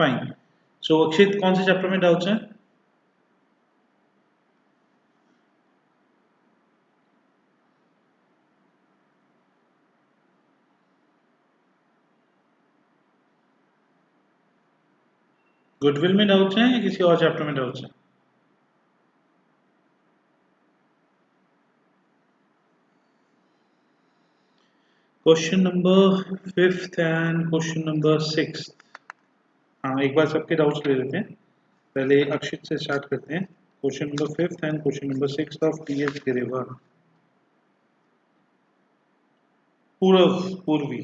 Fine. सो अक्षित, कौन से chapter में डाउट्स हैं? गुडविल में डाउट्स हैं या किसी और चैप्टर में डाउट्स हैं? Question number 5th and question number 6। हाँ, एक बार सबके डाउट्स ले लेते हैं। पहले अक्षित से स्टार्ट करते हैं। Question number 5th and question number 6 of TS Grewal. Purv, Purvi.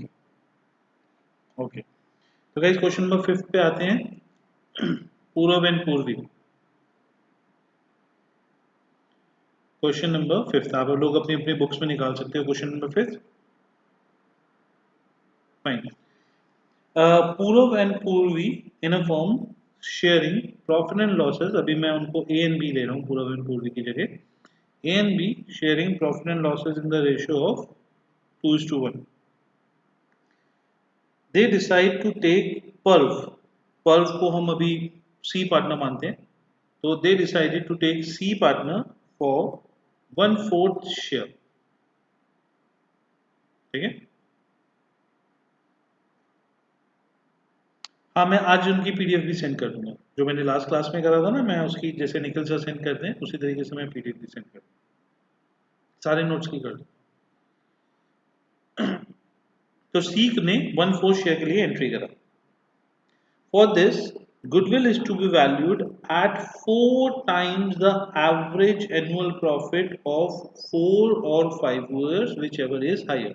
Okay, तो गाइस क्वेश्चन नंबर 5 पे आते हैं। पूर्व एंड पूर्वी। क्वेश्चन नंबर 5 आप लोग अपनी अपनी बुक्स में निकाल सकते हो। Question number 5। Fine. Purv and Purvi in a firm sharing profit and losses. अभी मैं उनको ए एंड बी ले रहा हूँ पूर्व एंड पूर्वी की जगह। A and B sharing profit and losses in the ratio of 2:1। They decide to take Parv. Parv को हम अभी सी पार्टनर मानते हैं, तो they decided to take C partner for 1/4 share. ठीक है। हाँ, मैं आज उनकी पीडीएफ भी सेंड कर दूंगा। जो मैंने लास्ट क्लास में करा था ना, मैं उसकी जैसे निखिल सर सेंड करते हैं उसी तरीके से मैं पीडीएफ भी सेंड कर दूँ, सारे नोट्स की कर दूँ। तो सीक ने 1/4 शेयर के लिए एंट्री करा। For this goodwill is to be valued at 4 times the average annual profit of 4 or 5 years, whichever is higher.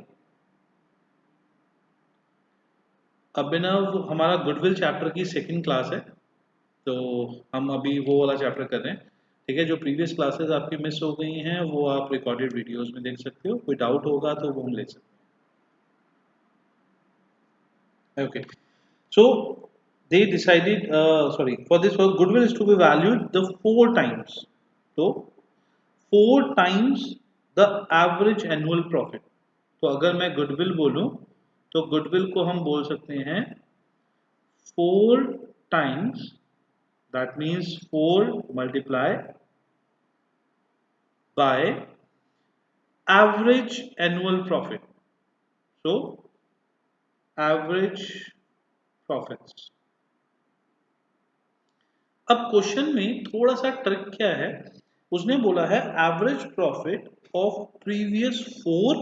अभिनव, हमारा गुडविल चैप्टर की सेकंड क्लास है, तो हम अभी वो वाला चैप्टर कर रहे हैं। ठीक है, जो प्रीवियस क्लासेस आपकी मिस हो गई हैं वो आप रिकॉर्डेड वीडियोस में देख सकते हो। कोई डाउट होगा तो वो हम ले सकते हैं। Okay, so they decided, sorry, for this work goodwill is to be valued the 4 times, तो 4 times the average annual profit। तो अगर मैं गुडविल बोलूं तो गुडविल को हम बोल सकते हैं 4 times, that means 4 multiply by average annual profit, so average profits। अब क्वेश्चन में थोड़ा सा ट्रिक क्या है, उसने बोला है एवरेज प्रॉफिट ऑफ प्रीवियस 4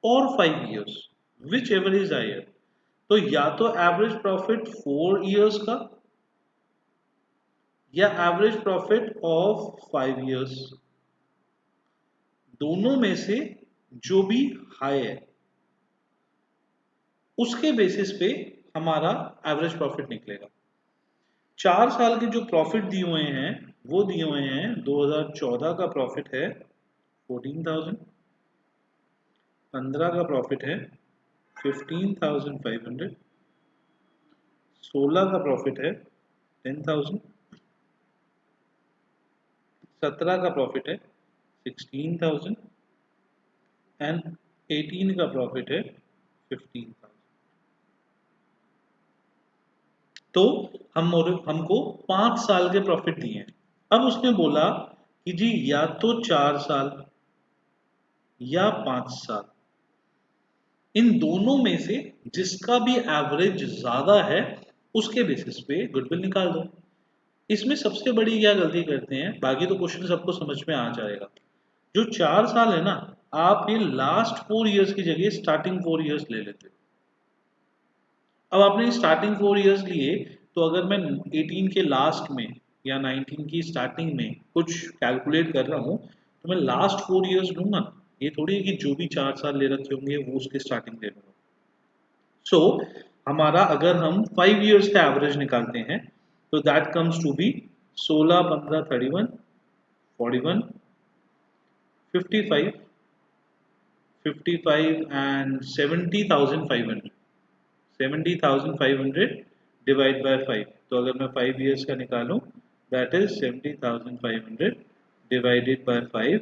और 5 years, whichever is higher. तो या तो एवरेज प्रॉफिट 4 years का या एवरेज प्रॉफिट ऑफ 5 years, दोनों में से जो भी हाई है उसके बेसिस पे हमारा एवरेज प्रॉफिट निकलेगा। 4 साल के जो प्रॉफिट दिए हुए हैं वो दिए हुए हैं, 2014 का प्रॉफिट है 14,000, 15 का प्रॉफिट है 15,500, 16 का प्रॉफिट है 10,000, 17 का प्रॉफिट है 16,000 एंड 18 का प्रॉफिट है 15,000। तो हमको 5 साल के प्रॉफिट दिए हैं। अब उसने बोला कि जी या तो 4 साल या 5 साल, इन दोनों में से जिसका भी एवरेज ज्यादा है उसके बेसिस पे गुडविल निकाल दो। इसमें सबसे बड़ी क्या गलती करते हैं, बाकी तो क्वेश्चन सबको समझ में आ जाएगा। जो 4 साल है ना, आप ये लास्ट 4 years की जगह स्टार्टिंग 4 years ले लेते हो। अब आपने स्टार्टिंग 4 years लिए, तो अगर मैं 18 के लास्ट में या 19 की स्टार्टिंग में कुछ कैलकुलेट कर रहा हूँ तो मैं लास्ट 4 years लूंगा ना। ये थोड़ी है कि जो भी 4 साल ले रखे होंगे वो उसके स्टार्टिंग ले लूंगा। सो हमारा अगर हम 5 years का एवरेज निकालते हैं तो that comes to be 16, 15, 31, 41, 55, 55 and 70,500। 70,500 divide by 5। तो अगर मैं 5 years का निकालूं, that is 70,500 divided by 5,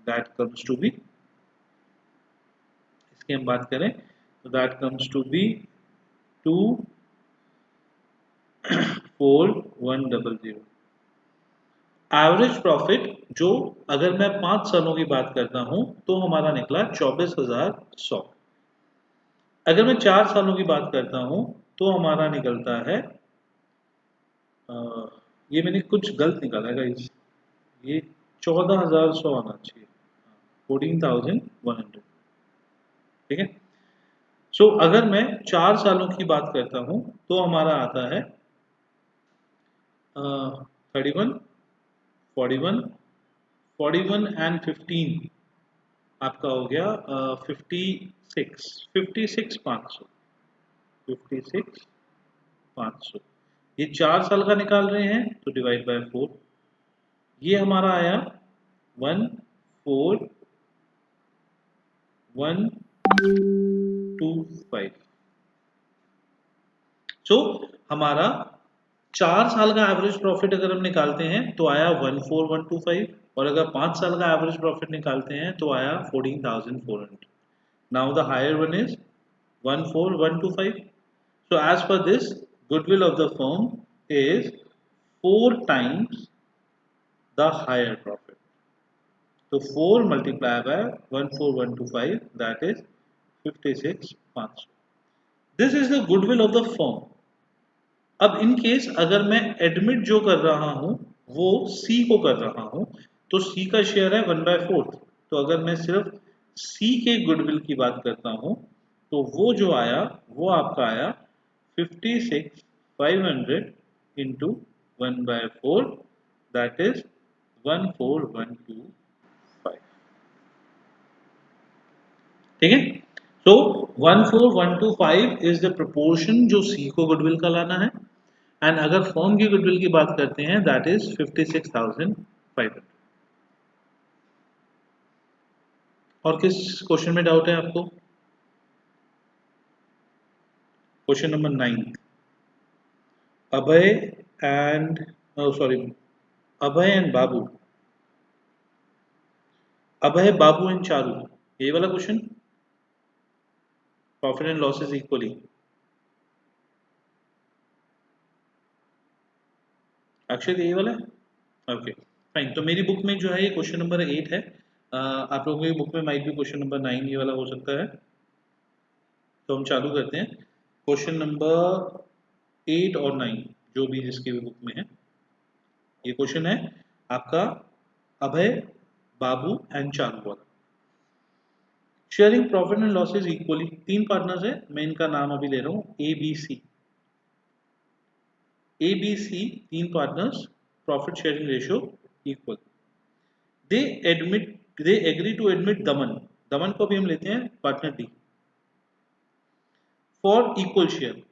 that comes to be, इसकी हम बात करें तो that comes to be 2 4100। Average profit जो अगर मैं 5 सालों की बात करता हूं तो हमारा निकला 24,100। अगर मैं 4 सालों की बात करता हूं तो हमारा निकलता है अ, ये मैंने कुछ गलत निकाला है गाइस, ये 14,100 आना चाहिए, 14,100। ठीक है। सो अगर मैं 4 सालों की बात करता हूं तो हमारा आता है 31, 41, 41 एंड 15, आपका हो गया 56 500। ये 4 साल का निकाल रहे हैं तो डिवाइड बाय 4, ये हमारा आया 14,125। सो हमारा 4 साल का एवरेज प्रॉफिट अगर हम निकालते हैं तो आया 14,125, और अगर 5 साल का एवरेज प्रॉफिट निकालते हैं तो आया 14,400। Now the higher one is 14,125। So as per this, goodwill of the firm is 4 times the higher profit. So 4 multiplied by 14,125, that is 56,500. This is the goodwill of the firm. अब in case अगर मैं admit जो कर रहा हूं वो सी को कर रहा हूं तो सी का शेयर है 1/4। तो अगर मैं सिर्फ सी के गुडविल की बात करता हूं तो वो जो आया वो आपका आया 56,500 इंटू 1/4, दैट इज 14,125। ठीक है। सो 14,125 इज द प्रोपोर्शन जो सी को गुडविल का लाना है, एंड अगर फर्म की गुडविल की बात करते हैं दैट इज 56,500। और किस क्वेश्चन में डाउट है आपको? Question number 9, Abhay and sorry Abhay and Babu, Abhay Babu and Charu, ये वाला question, profit and losses equally. Akshay ये वाला है, ओके फाइन। तो मेरी बुक में जो है ये क्वेश्चन नंबर 8 है, आप लोगों की बुक में माइट भी क्वेश्चन नंबर 9 ये वाला हो सकता है। तो हम चालू करते हैं क्वेश्चन नंबर 8 और 9, जो भी जिसकी भी बुक में है। ये क्वेश्चन है आपका अभय बाबू एंड चारू वाला। Sharing profit and losses equally, 3 partners है, मैं इनका नाम अभी ले रहा हूँ A B C. A B C 3 partners, profit sharing ratio equal. They admit, they agree to admit Daman, Daman को भी हम लेते हैं partner D, for equal share.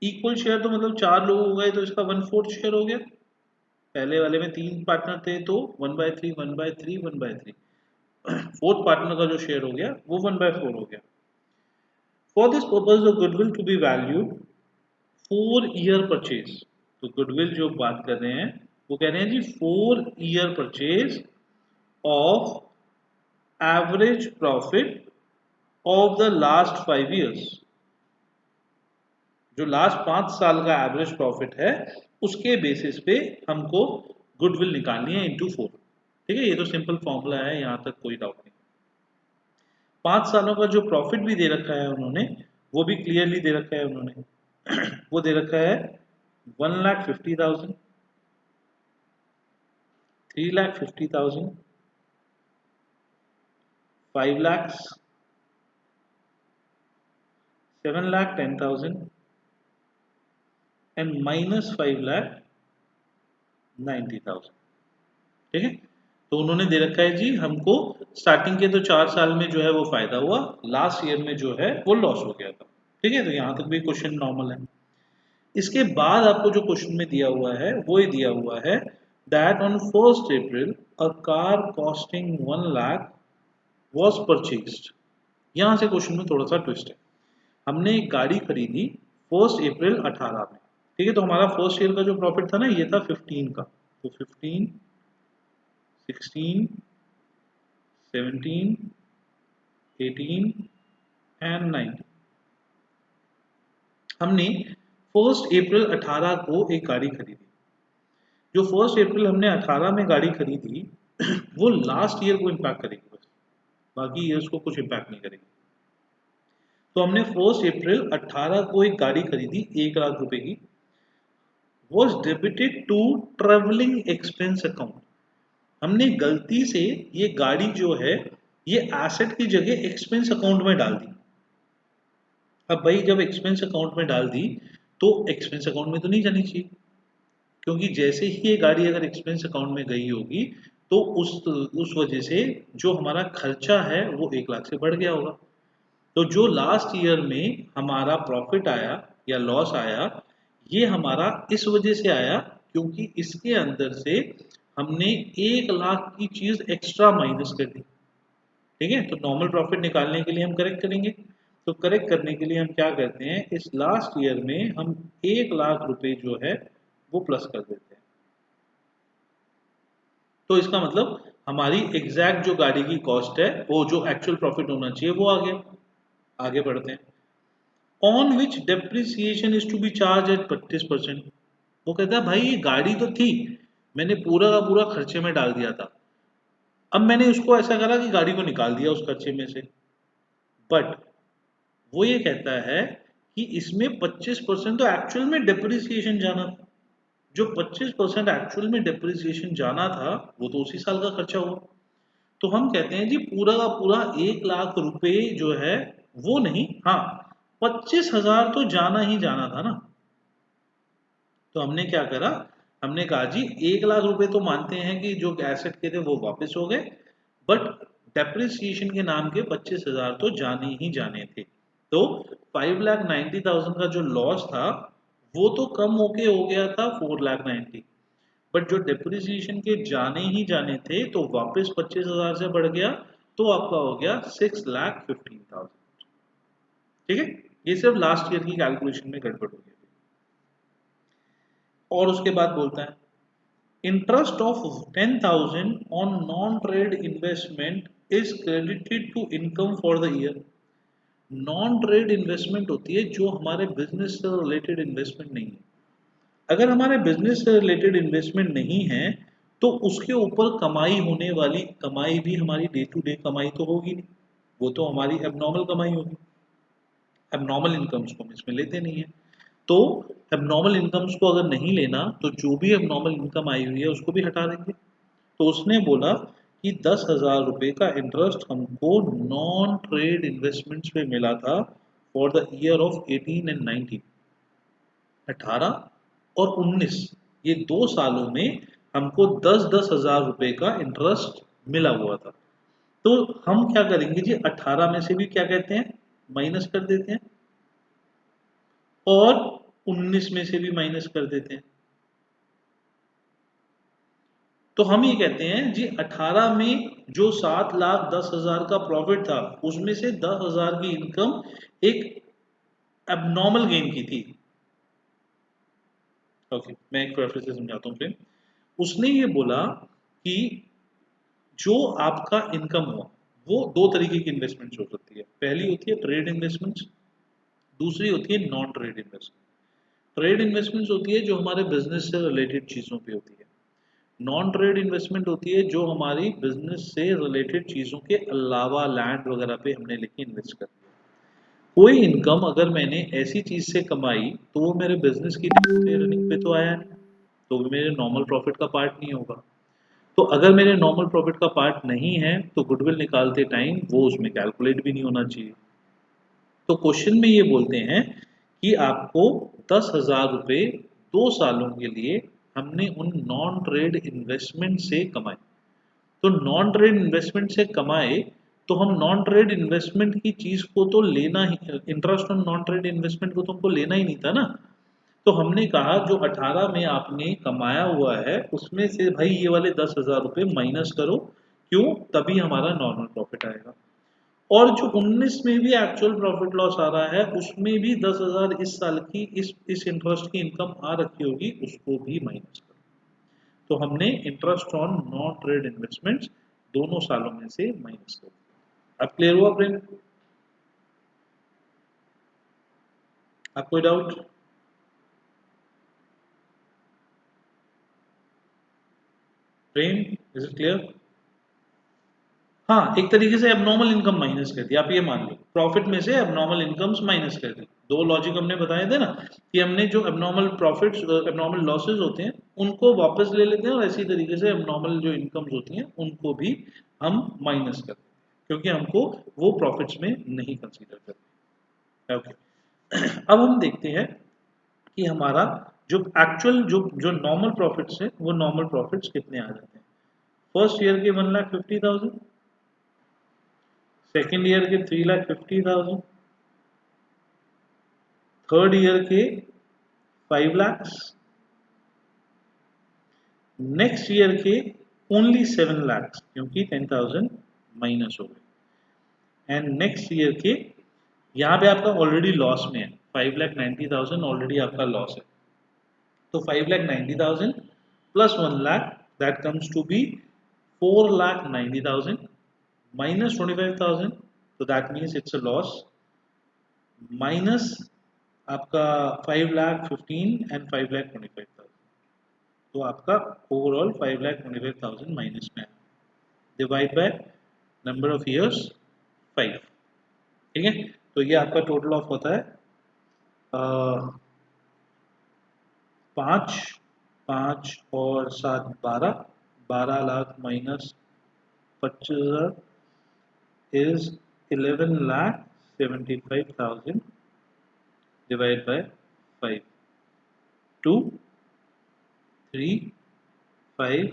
Equal share तो मतलब 4 लोग हो गए तो इसका 1/4 शेयर हो गया। पहले वाले में 3 पार्टनर थे तो 1/3 1/3 1/3, फोर्थ पार्टनर का जो शेयर हो गया वो 1/4 हो गया। For this purpose the goodwill to be valued 4 year purchase. तो गुडविल जो बात कर रहे हैं वो कह रहे हैं जी 4 year purchase of average profit of the last 5 years. जो लास्ट 5 साल का एवरेज प्रॉफिट है उसके बेसिस पे हमको गुडविल निकालनी है इंटू 4। ठीक है, ये तो सिंपल फॉर्मूला है, यहां तक कोई डाउट नहीं। 5 सालों का जो प्रॉफिट भी दे रखा है उन्होंने वो भी क्लियरली दे रखा है उन्होंने वो दे रखा है 1,50,000, 3,50,000, 5 lakhs, 7,10,000 एंड -5,90,000। ठीक है, तो उन्होंने दे रखा है जी हमको स्टार्टिंग के तो 4 साल में जो है वो फायदा हुआ, लास्ट ईयर में जो है वो लॉस हो गया था। ठीक है, तो यहां तक भी क्वेश्चन नॉर्मल है। इसके बाद आपको जो क्वेश्चन में दिया हुआ है वो ये दिया हुआ है that on 1st April a car costing 1 lakh was purchased. यहां से क्वेश्चन में थोड़ा सा ट्विस्ट है। हमने एक गाड़ी खरीदी 1 अप्रैल 18 में। ठीक है, तो हमारा फर्स्ट ईयर का जो प्रॉफिट था ना ये था 15 का, तो 15, 16, 17, 18 एंड 19। हमने 1 अप्रैल 18 को एक गाड़ी खरीदी। जो 1 अप्रैल हमने 18 में गाड़ी खरीदी वो लास्ट ईयर को इम्पैक्ट करेगी बस, बाकी ईयर्स को कुछ इम्पैक्ट नहीं करेगी। तो हमने 1 अप्रैल 18 को एक गाड़ी खरीदी 1 लाख रुपए की, was debited to travelling expense account. हमने गलती से ये गाड़ी जो है ये एसेट की जगह एक्सपेंस अकाउंट में डाल दी। अब भाई जब एक्सपेंस अकाउंट में डाल दी तो एक्सपेंस अकाउंट में तो नहीं जानी चाहिए, क्योंकि जैसे ही ये गाड़ी अगर एक्सपेंस अकाउंट में गई होगी तो उस वजह से जो हमारा खर्चा है वो 1 लाख से बढ़ गया होगा। तो जो लास्ट ईयर में हमारा प्रॉफिट आया या लॉस आया ये हमारा इस वजह से आया क्योंकि इसके अंदर से हमने 1 लाख की चीज एक्स्ट्रा माइनस कर दी। ठीक है, तो नॉर्मल प्रॉफिट निकालने के लिए हम करेक्ट करेंगे। तो करेक्ट करने के लिए हम क्या करते हैं, इस लास्ट ईयर में हम 1 लाख रुपए जो है वो प्लस कर देते हैं। तो इसका मतलब हमारी एग्जैक्ट जो गाड़ी की कॉस्ट है वो जो एक्चुअल प्रॉफिट होना चाहिए वो आ गया। आगे बढ़ते हैं। On which depreciation is to be charge at 25%। वो कहता है भाई ये गाड़ी तो थी, मैंने पूरा का पूरा खर्चे में डाल दिया था, अब मैंने उसको ऐसा करा कि गाड़ी को निकाल दिया उस खर्चे में से। बट वो ये कहता है कि इसमें 25% तो एक्चुअल में डेप्रिसिएशन जाना था। जो 25% एक्चुअल में डेप्रिसिएशन जाना था वो तो उसी साल का खर्चा हुआ। तो हम कहते हैं जी पूरा का पूरा 1 लाख रुपए जो है वो नहीं, हाँ 25,000 तो जाना ही जाना था ना। तो हमने क्या करा, हमने कहा जी 1 लाख रुपए तो मानते हैं कि जो एसेट के थे वो वापस हो गए, बट डेप्रिसिएशन के नाम के 25,000 तो जाने ही जाने थे। तो 5,90,000 का जो लॉस था वो तो कम होके हो गया था 4,90,000, बट जो डेप्रिसिएशन के जाने ही जाने थे तो वापस 25,000 से बढ़ गया, तो आपका हो गया 6,15,000। ठीक है, ये सिर्फ लास्ट ईयर की कैलकुलेशन में गड़बड़ हो गई। और उसके बाद बोलता है interest of 10,000 on non trade investment is credited to income for the year. Non trade investment होती है जो हमारे बिजनेस से रिलेटेड इन्वेस्टमेंट नहीं है। अगर हमारे बिजनेस से रिलेटेड इन्वेस्टमेंट नहीं है तो उसके ऊपर कमाई होने वाली कमाई भी हमारी डे टू डे कमाई तो होगी नहीं, वो तो हमारी एबनॉर्मल कमाई होगी। एबनॉर्मल इनकम्स को हम इसमें लेते नहीं है। तो एबनॉर्मल इनकम्स को अगर नहीं लेना तो जो भी एबनॉर्मल इनकम आई हुई है उसको भी हटा देंगे। तो उसने बोला कि 10,000 रुपए का इंटरेस्ट हमको नॉन ट्रेड इन्वेस्टमेंट्स पे मिला था for the year of 18 and 19, 18 और 19, ये 2 सालों में हमको 10,000 रुपए का इंटरेस्ट मिला हुआ था। तो हम क्या करेंगे जी, 18 में से भी क्या कहते हैं माइनस कर देते हैं और 19 में से भी माइनस कर देते हैं। तो हम ये कहते हैं जी 18 में जो 7,10,000 का प्रॉफिट था उसमें से 10,000 की इनकम एक एबनॉर्मल गेन की थी। ओके, मैं एक रेफरेंस से समझाता हूँ फिर। उसने ये बोला कि जो आपका इनकम हुआ वो दो तरीके की इन्वेस्टमेंट्स हो सकती है। पहली होती है ट्रेड इन्वेस्टमेंट्स, दूसरी होती है non trade investment. Trade investments होती है जो हमारे बिजनेस से रिलेटेड चीज़ों पे होती है। नॉन ट्रेड इन्वेस्टमेंट होती है जो हमारी बिजनेस से रिलेटेड चीज़ों के अलावा लैंड वगैरह पे हमने लेके इन्वेस्ट कर दिया। कोई इनकम अगर मैंने ऐसी चीज़ से कमाई तो वो मेरे बिजनेस की रनिंग पे तो आया नहीं, तो वो मेरे नॉर्मल प्रॉफिट का पार्ट नहीं होगा। तो अगर मेरे नॉर्मल प्रॉफिट का पार्ट नहीं है तो गुडविल निकालते टाइम वो उसमें कैलकुलेट भी नहीं होना चाहिए। तो क्वेश्चन में ये बोलते हैं कि आपको 10,000 रुपए 2 सालों के लिए हमने उन नॉन ट्रेड इन्वेस्टमेंट से कमाए। तो नॉन ट्रेड इन्वेस्टमेंट से कमाए तो हम नॉन ट्रेड इन्वेस्टमेंट की चीज को तो लेना ही, interest on non trade investment को तो हमको लेना ही नहीं था ना। तो हमने कहा जो 18 में आपने कमाया हुआ है उसमें से भाई ये वाले 10,000 रुपये माइनस करो, क्यों, तभी हमारा नॉर्मल प्रॉफिट आएगा। और जो 19 में भी एक्चुअल प्रॉफिट लॉस आ रहा है उसमें भी 10,000 इस साल की इस इंटरेस्ट की इनकम आ रखी होगी, उसको भी माइनस करो। तो हमने interest on non trade investments दोनों सालों में से माइनस कर दिया। अब क्लियर हुआ फ्रेंड? आप कोई doubt? Prem, is it clear? हाँ, एक तरीके से एबनॉर्मल इनकम माइनस कर दी, आप ये मान लो प्रॉफिट में से एबनॉर्मल इनकम्स माइनस कर दी। दो लॉजिक हमने बताए थे ना कि हमने जो एबनॉर्मल प्रॉफिट्स एबनॉर्मल लॉसेस होते हैं उनको वापस ले लेते हैं और इसी तरीके से एबनॉर्मल जो इनकम्स होती हैं उनको भी हम माइनस करते हैं क्योंकि हमको वो प्रॉफिट्स में नहीं कंसीडर करते। ओके, अब हम देखते हैं कि हमारा जो एक्चुअल जो जो नॉर्मल प्रॉफिट्स है वो नॉर्मल प्रॉफिट्स कितने आ जाते हैं। फर्स्ट ईयर के 1,50,000, सेकेंड ईयर के 3,50,000, थर्ड ईयर के 5 lakhs, नेक्स्ट ईयर के ओनली 7 lakhs क्योंकि 10,000 माइनस हो गए, एंड नेक्स्ट ईयर के यहाँ पे आपका ऑलरेडी लॉस में है, 5,90,000 ऑलरेडी आपका लॉस है, तो 5,90,000 plus 1 lakh that comes to be 4,90,000 minus 25,000, तो that means it's a loss, minus आपका 5,15,000 एंड 5,25,000, तो आपका ओवरऑल 5,25,000 माइनस में है, divide by number of years 5। ठीक है, तो ये आपका टोटल ऑफ होता है 5, 5 और 7 12, 12 lakh minus 25,000 is 11,75,000 divided by 5, 2, 3, 5,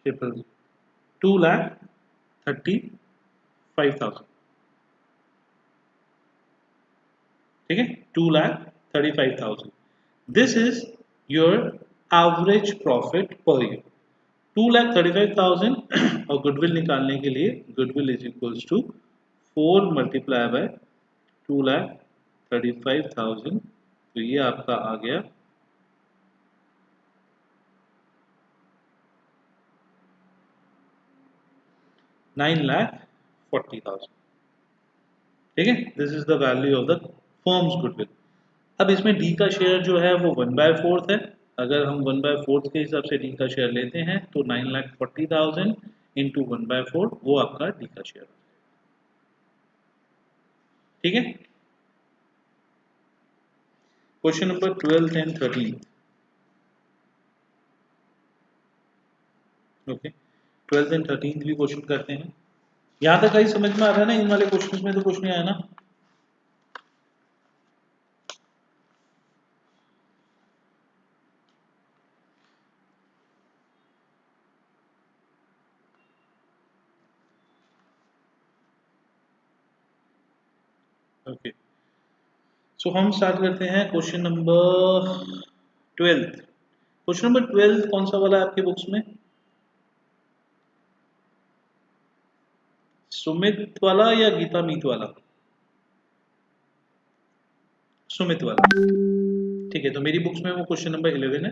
triple 2,35,000। ठीक है, 2,35,000, this is your average profit per year. 2,35,000 और गुडविल निकालने के लिए goodwill is equals to 4 multiply by 2,35,000, तो ये आपका आ गया 9,40,000। ठीक है, this is the value of the firm's goodwill. अब इसमें डी का शेयर जो है वो 1/4 है, अगर हम 1/4 के हिसाब से डी का शेयर लेते हैं तो 9,40,000 इंटू 1/4 वो आपका डी का शेयर। ठीक है, question number 12 and 13। Okay, 12 and 13 भी क्वेश्चन करते हैं। यहाँ तक कहीं समझ में आ रहा है ना, इन वाले क्वेश्चन में तो कुछ नहीं आया ना। ओके, सो हम स्टार्ट करते हैं क्वेश्चन नंबर 12। क्वेश्चन नंबर 12 कौन सा वाला है आपके बुक्स में? सुमित वाला या गीता मीत वाला? सुमित वाला। ठीक है, तो मेरी बुक्स में वो क्वेश्चन नंबर 11 है,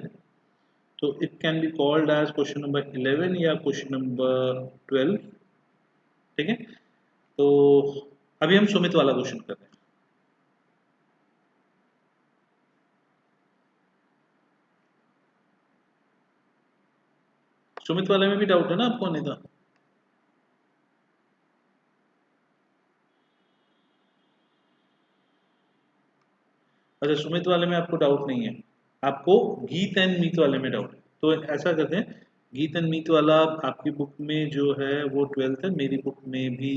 तो it can be called as question number 11 या क्वेश्चन नंबर 12। ठीक है, तो अभी हम सुमित वाला क्वेश्चन कर रहे हैं। सुमित वाले में भी डाउट है ना आपको अनिता? अच्छा, सुमित वाले में आपको डाउट नहीं है, आपको गीत एंड मीत वाले में डाउट है, तो ऐसा करते हैं, गीत एंड मीत वाला आपकी बुक में जो है वो 12th है, मेरी बुक में भी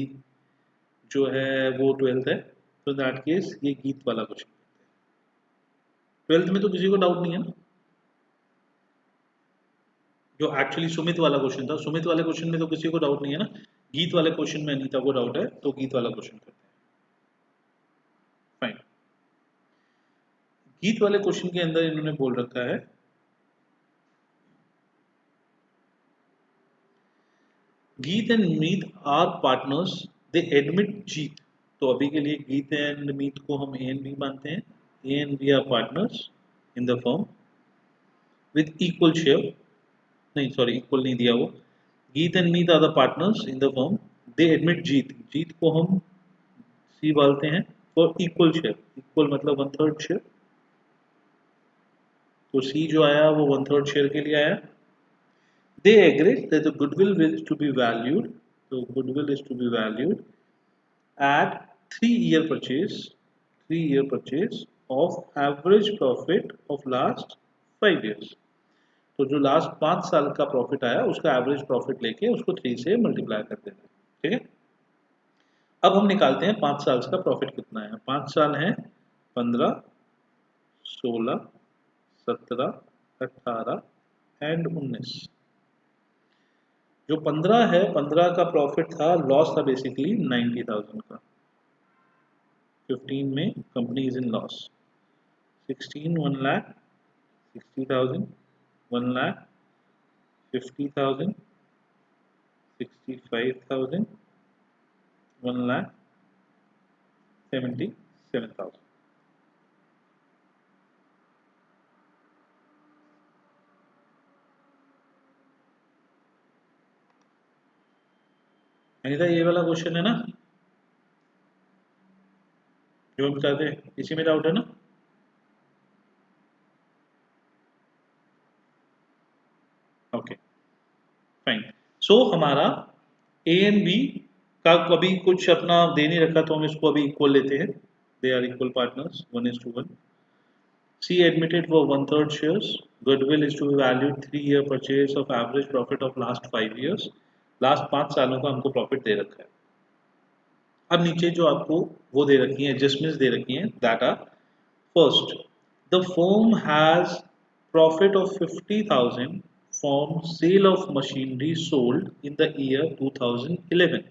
जो है वो 12th है, तो दैट केस ये गीत वाला क्वेश्चन। 12th में तो किसी को डाउट नहीं है ना, जो एक्चुअली सुमित वाला क्वेश्चन था, सुमित वाले क्वेश्चन में तो किसी को डाउट नहीं है ना, गीत वाले क्वेश्चन में अनीता को डाउट है, तो गीत वाला क्वेश्चन करते हैं। फाइन, गीत वाले क्वेश्चन के अंदर इन्होंने बोल रखा है Geet and Meet are partners, they admit Jeet, तो अभी के लिए गीत एंड मीत को हम ए एंड बी मानते हैं, A and B are partners in the firm with equal share, नहीं सॉरी इक्वल नहीं दिया वो, Geet and Meet are the partners in the firm, they admit Jeet, Jeet को हम सी बोलते हैं, फॉर इक्वल शेयर, इक्वल मतलब 1/3 शेयर। तो सी जो आया वो 1/3 शेयर के लिए आया. They agreed that the goodwill is to be valued. So goodwill is to be valued at 3-year purchase, 3-year purchase of average profit of last 5 years. तो जो लास्ट 5 साल का प्रॉफिट आया उसका एवरेज प्रॉफिट लेके उसको 3 से मल्टीप्लाई कर देते हैं. ठीक है. अब हम निकालते हैं 5 साल का प्रॉफिट कितना है. 5 साल है 15, 16, 17, 18 एंड 19. जो 15 है, 15 का प्रॉफिट था, लॉस था बेसिकली 90,000 का. 15 में company is in loss. 16 1 lakh 60,000, 1 lakh 50,000, 65,000, 1 lakh 77,000. Anita ये वाला क्वेश्चन है ना जो हम चाहते हैं, इसी में डाउट है ना. Okay fine. सो हमारा ए एंड बी का कभी कुछ अपना दे नहीं रखा तो हम इसको अभी इक्वल लेते हैं. They are equal partners 1:1. C admitted for 1/3 shares. Goodwill is to be valued 3-year purchase of average profit of last 5 years. Last 5 सालों का हमको प्रॉफिट दे रखा है. अब नीचे जो आपको वो दे रखी है एडजस्टमेंट्स दे रखी हैं that are first the firm has profit of 50,000 from sale of machinery sold in the year 2011.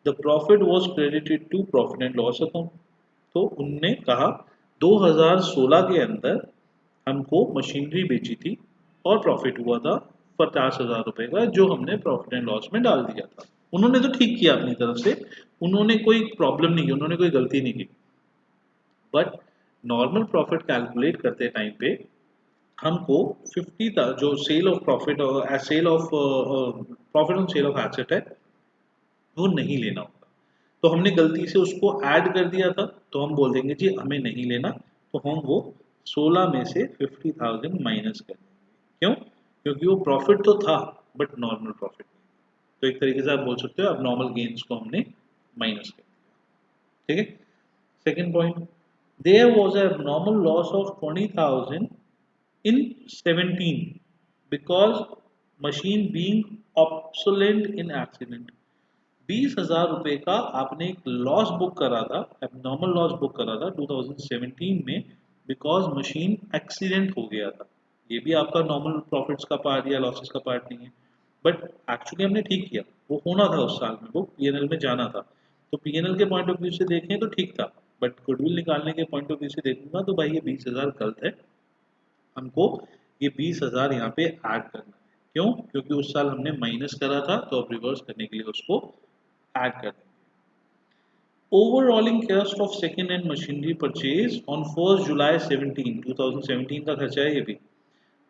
The profit was credited to profit and loss account. तो उनने कहा 2016 के अंदर हमको मशीनरी बेची थी और प्रॉफिट हुआ था 50,000 रुपए का जो हमने प्रॉफिट एंड लॉस में डाल दिया था. उन्होंने तो ठीक किया अपनी तरफ से, उन्होंने कोई प्रॉब्लम नहीं की, उन्होंने कोई गलती नहीं की. बट नॉर्मल प्रॉफिट कैलकुलेट करते टाइम पे हमको 50 जो sale of profit sale of profit on sale of asset है वो नहीं लेना होता. तो हमने गलती से उसको ऐड कर दिया था तो हम बोल देंगे जी हमें नहीं लेना. तो हम वो 16 में से 50,000 माइनस कर देंगे. क्यों? क्योंकि वो प्रॉफिट तो था बट नॉर्मल प्रॉफिट नहीं. तो एक तरीके से आप बोल सकते हो अब नॉर्मल गेन्स को हमने माइनस कर दिया. ठीक है. Second point there was a normal loss of 20,000 in 17 because machine being obsolete in accident. 20,000 रुपए का आपने एक लॉस बुक करा था, एबनॉर्मल लॉस बुक करा था 2017 में बिकॉज मशीन एक्सीडेंट हो गया था. ये भी आपका नॉर्मल प्रॉफिट्स का पार्ट या लॉसेस का पार्ट नहीं है बट एक्चुअली हमने ठीक किया. वो होना था उस साल में, वो पीएनएल में जाना था. तो पीएनएल के पॉइंट ऑफ व्यू से देखें तो ठीक था बट गुडविल निकालने के पॉइंट ऑफ व्यू से देखूंगा तो भाई ये 20,000 गलत है. हमको ये 20,000 यहाँ पे ऐड करना है. क्यों? क्योंकि उस साल हमने माइनस करा था तो अब रिवर्स करने के लिए उसको ऐड कर देंगे. Overhauling cost of second hand machinery purchase on 1 जुलाई 17 2017 का खर्चा है ये भी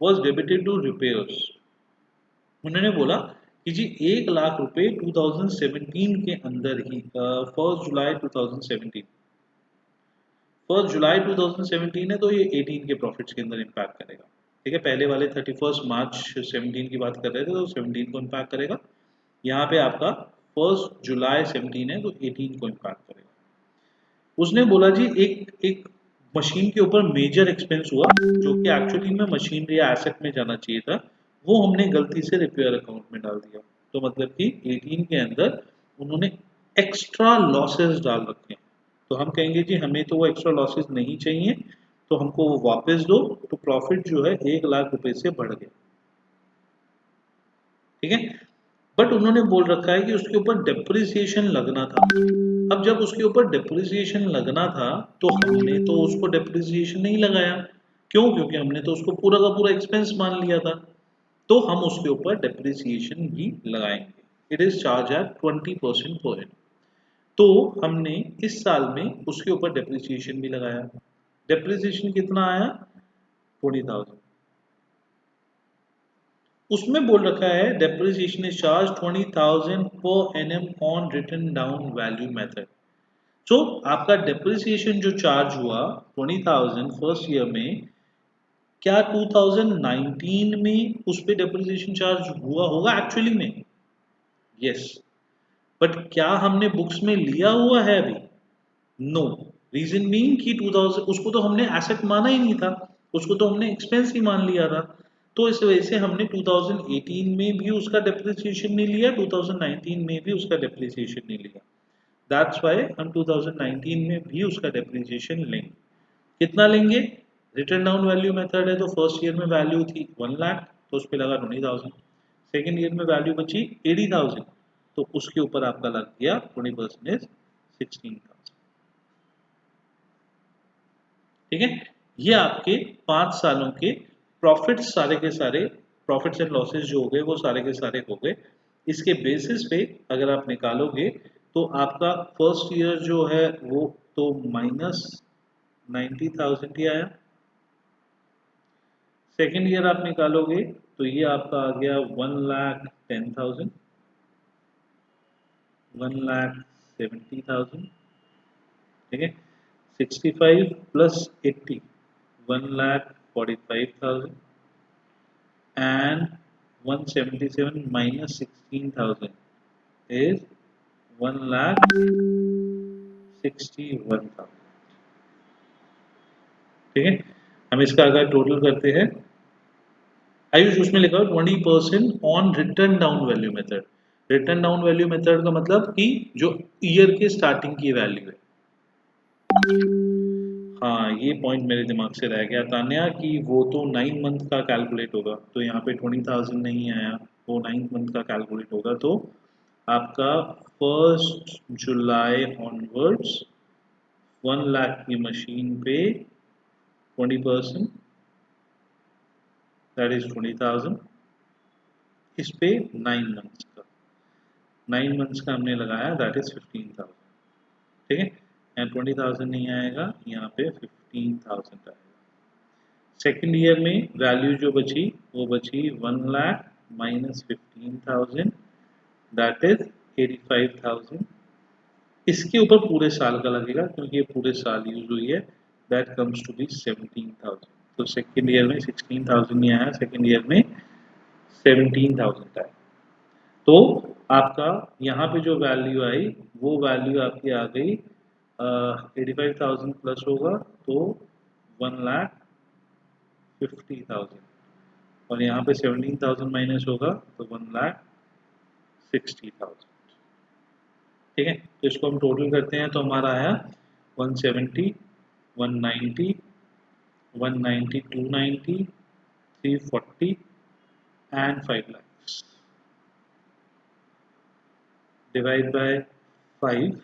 वाज डेबिटेड टू रिपेयर्स. उन्होंने बोला कि जी 1 लाख रुपए 2017 के अंदर ही 1 जुलाई 2017 1 जुलाई 2017 है तो ये 18 के प्रॉफिट्स के अंदर इम्पैक्ट करेगा. ठीक है. पहले वाले 31 मार्च 17 की बात कर रहे थे तो 17 को इम्पैक्ट करेगा. यहाँ पे आपका 1 जुलाई 17 है तो 18 को इम्पैक्ट करेगा. उसने बोला जी एक एक मशीन के ऊपर मेजर एक्सपेंस हुआ जो कि एक्चुअली में मशीनरी या एसेट में जाना चाहिए था, वो हमने गलती से रिपेयर अकाउंट में डाल दिया. तो मतलब कि 18 के अंदर उन्होंने एक्स्ट्रा लॉसेस डाल रखे हैं. तो हम कहेंगे जी हमें तो वो एक्स्ट्रा लॉसेस नहीं चाहिए तो हमको वो वापस दो. तो प्रॉफिट जो है 1 लाख रुपए से बढ़ गया. ठीक है. बट उन्होंने बोल रखा है कि उसके ऊपर डेप्रिसिएशन लगना था. अब जब उसके ऊपर डेप्रिसिएशन लगना था तो हमने तो उसको डेप्रिसिएशन नहीं लगाया. क्यों? क्योंकि हमने तो उसको पूरा का पूरा एक्सपेंस मान लिया था. तो हम उसके ऊपर डेप्रिसिएशन भी लगाएंगे. It is charge at 20% per annum. तो हमने इस साल में उसके ऊपर डेप्रिसिएशन भी लगाया. डेप्रिसिएशन कितना आया? 20,000. उसमें बोल रखा है depreciation is charge 20,000 per annum on written down value method. So आपका डेप्रिसिएशन जो चार्ज हुआ 20,000 फर्स्ट ईयर में क्या 2019 में उस पे डेप्रिसिएशन चार्ज हुआ होगा एक्चुअली में? यस। बट क्या हमने बुक्स में लिया हुआ है अभी? नो। रीजन मीन कि 2000 उसको तो हमने एसेट माना ही नहीं था, उसको तो हमने एक्सपेंस ही मान लिया था। तो इस वजह से हमने 2018 में भी उसका डेप्रिसिएशन नहीं लिया, 2019 में भी उसका डेप्रिसिएशन नहीं लिया। दैट्स वाई हम 2019 में भी उसका डेप्रिसिएशन लेंगे। कितना लेंगे? रिटर्न डाउन वैल्यू मेथड है तो फर्स्ट ईयर में वैल्यू थी 1 लाख, तो उस पर लगा 20,000। सेकेंड ईयर में वैल्यू बची 80,000, तो उसके ऊपर आपका लग गया 20% 16,000। ठीक है, ये आपके 5 सालों के प्रॉफिट्स सारे के सारे, प्रॉफिट्स एंड लॉसेस जो हो गए वो सारे के सारे हो गए। इसके बेसिस पे अगर आप निकालोगे तो आपका फर्स्ट ईयर जो है वो तो -90,000 ही आया। सेकेंड ईयर आप निकालोगे तो ये आपका आ गया 1,10,000, 1,70,000। ठीक है, 65 प्लस 80, 1,45,000 and 177 minus 16,000 is 1,61,000। ठीक है, हम इसका अगर टोटल करते हैं, आयुष उसमें लिखा है 20% on return down value method. Return down value method का मतलब कि जो ईयर के स्टार्टिंग की वैल्यू है। हाँ, ये पॉइंट मेरे दिमाग से रह गया तान्या कि वो तो 9 मंथ का कैलकुलेट होगा, तो यहाँ पे 20,000 नहीं आया, वो 9 मंथ का कैलकुलेट होगा। तो आपका 1 जुलाई ऑनवर्ड्स 1 लाख की मशीन पे 20%, दैट इज 20,000, इस पे 9 मंथ्स का, 9 मंथ्स का हमने लगाया, दैट इज 15,000। ठीक है, यहाँ 20,000 नहीं आएगा, यहाँ पे 15,000 आएगा। सेकेंड ईयर में वैल्यू जो बची वो बची 1 लाख माइनस 15,000, दैट इज 85,000। इसके ऊपर पूरे साल का लगेगा क्योंकि ये पूरे साल यूज हुई है, दैट कम्स टू बी 17,000। तो सेकेंड ईयर में 16,000 नहीं आया, सेकेंड ईयर में 17,000 आया। तो आपका यहाँ पे जो वैल्यू आई वो वैल्यू आपकी आ गई 85,000 प्लस होगा तो 1,50,000, और यहाँ पे 17,000 माइनस होगा तो 1,60,000। ठीक है, तो इसको हम टोटल करते हैं तो हमारा आया 170, 190, 190, 290, 340 and 5 lakhs। Divide by 5,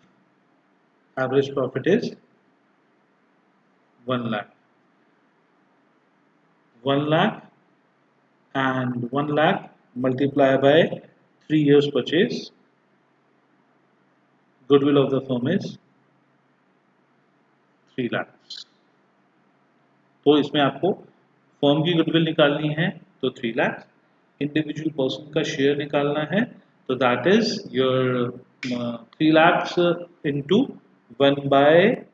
average profit is 1 lakh। 1 lakh and 1 lakh multiply by 3 years purchase, goodwill of the firm is 3 lakhs। तो इसमें आपको फर्म की गुडविल निकालनी है तो 3 लाख, इंडिविजुअल पर्सन का शेयर निकालना है तो that is your 3 lakhs into 1/3।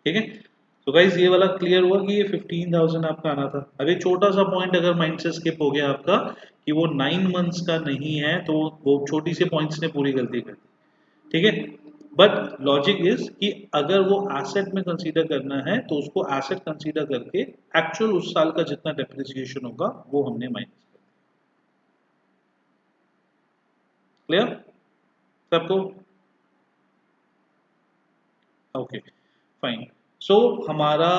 ठीक है, तो गाइज ये वाला क्लियर हुआ कि ये 15,000 आपका आना था। अब एक छोटा सा पॉइंट अगर माइंड से स्किप हो गया आपका कि वो 9 मंथ्स का नहीं है, तो वो छोटी से पॉइंट्स ने पूरी गलती कर दी। ठीक है, बट लॉजिक इज कि अगर वो एसेट में कंसीडर करना है तो उसको एसेट कंसीडर करके एक्चुअल उस साल का जितना डेप्रिसिएशन होगा वो हमने माइनस कर दिया। क्लियर सबको? Okay fine. सो हमारा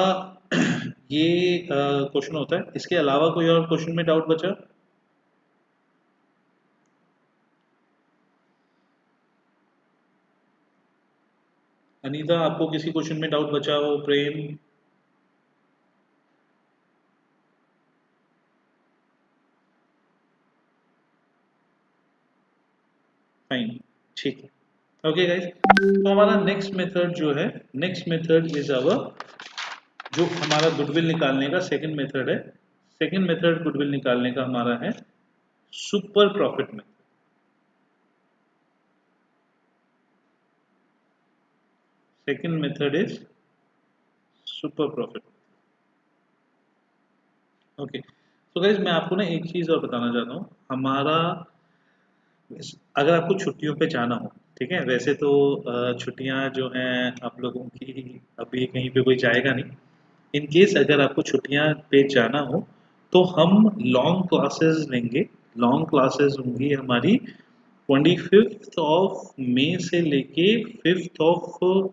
ये क्वेश्चन होता है। इसके अलावा कोई और क्वेश्चन में डाउट बचा? अनीता, आपको किसी क्वेश्चन में डाउट बचा हो? प्रेम? फाइन, ठीक है। ओके गाइस, तो हमारा नेक्स्ट मेथड जो है, नेक्स्ट मेथड इज अवर, जो हमारा गुडविल निकालने का सेकंड मेथड है। सेकंड मेथड गुडविल निकालने का हमारा है super profit method. Second method is super profit. Okay, तो गाइस मैं आपको ना एक चीज और बताना चाहता हूँ। हमारा अगर आपको छुट्टियों पे जाना हो, ठीक है, वैसे तो छुट्टियां जो हैं आप लोगों की, अभी कहीं पे कोई जाएगा नहीं। इन केस अगर आपको छुट्टियां पे जाना हो तो हम लॉन्ग क्लासेस लेंगे। लॉन्ग क्लासेस होंगी हमारी 25 से लेके 5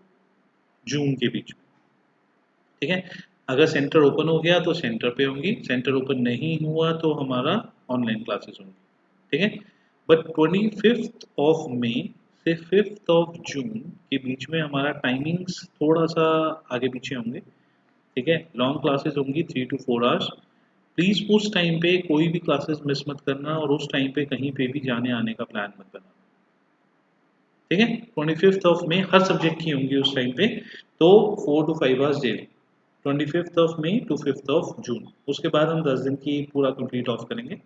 जून के बीच में, ठीक है। अगर सेंटर ओपन हो गया तो सेंटर पे होंगी, सेंटर ओपन नहीं हुआ तो हमारा ऑनलाइन क्लासेस होंगी, ठीक है। बट 25 से 5 जून के बीच में हमारा टाइमिंग्स थोड़ा सा आगे पीछे होंगे, ठीक है। लॉन्ग क्लासेस होंगी 3 to 4 आवर्स। प्लीज उस टाइम पे कोई भी क्लासेस मिस मत करना और उस टाइम पे कहीं पे भी जाने आने का प्लान मत करना, ठीक है। 25 हर सब्जेक्ट की होंगी उस टाइम पे, तो 4 to 5 आवर्स डेली, 25 टू 5 जून। उसके बाद हम 10 दिन की पूरा कंप्लीट ऑफ करेंगे।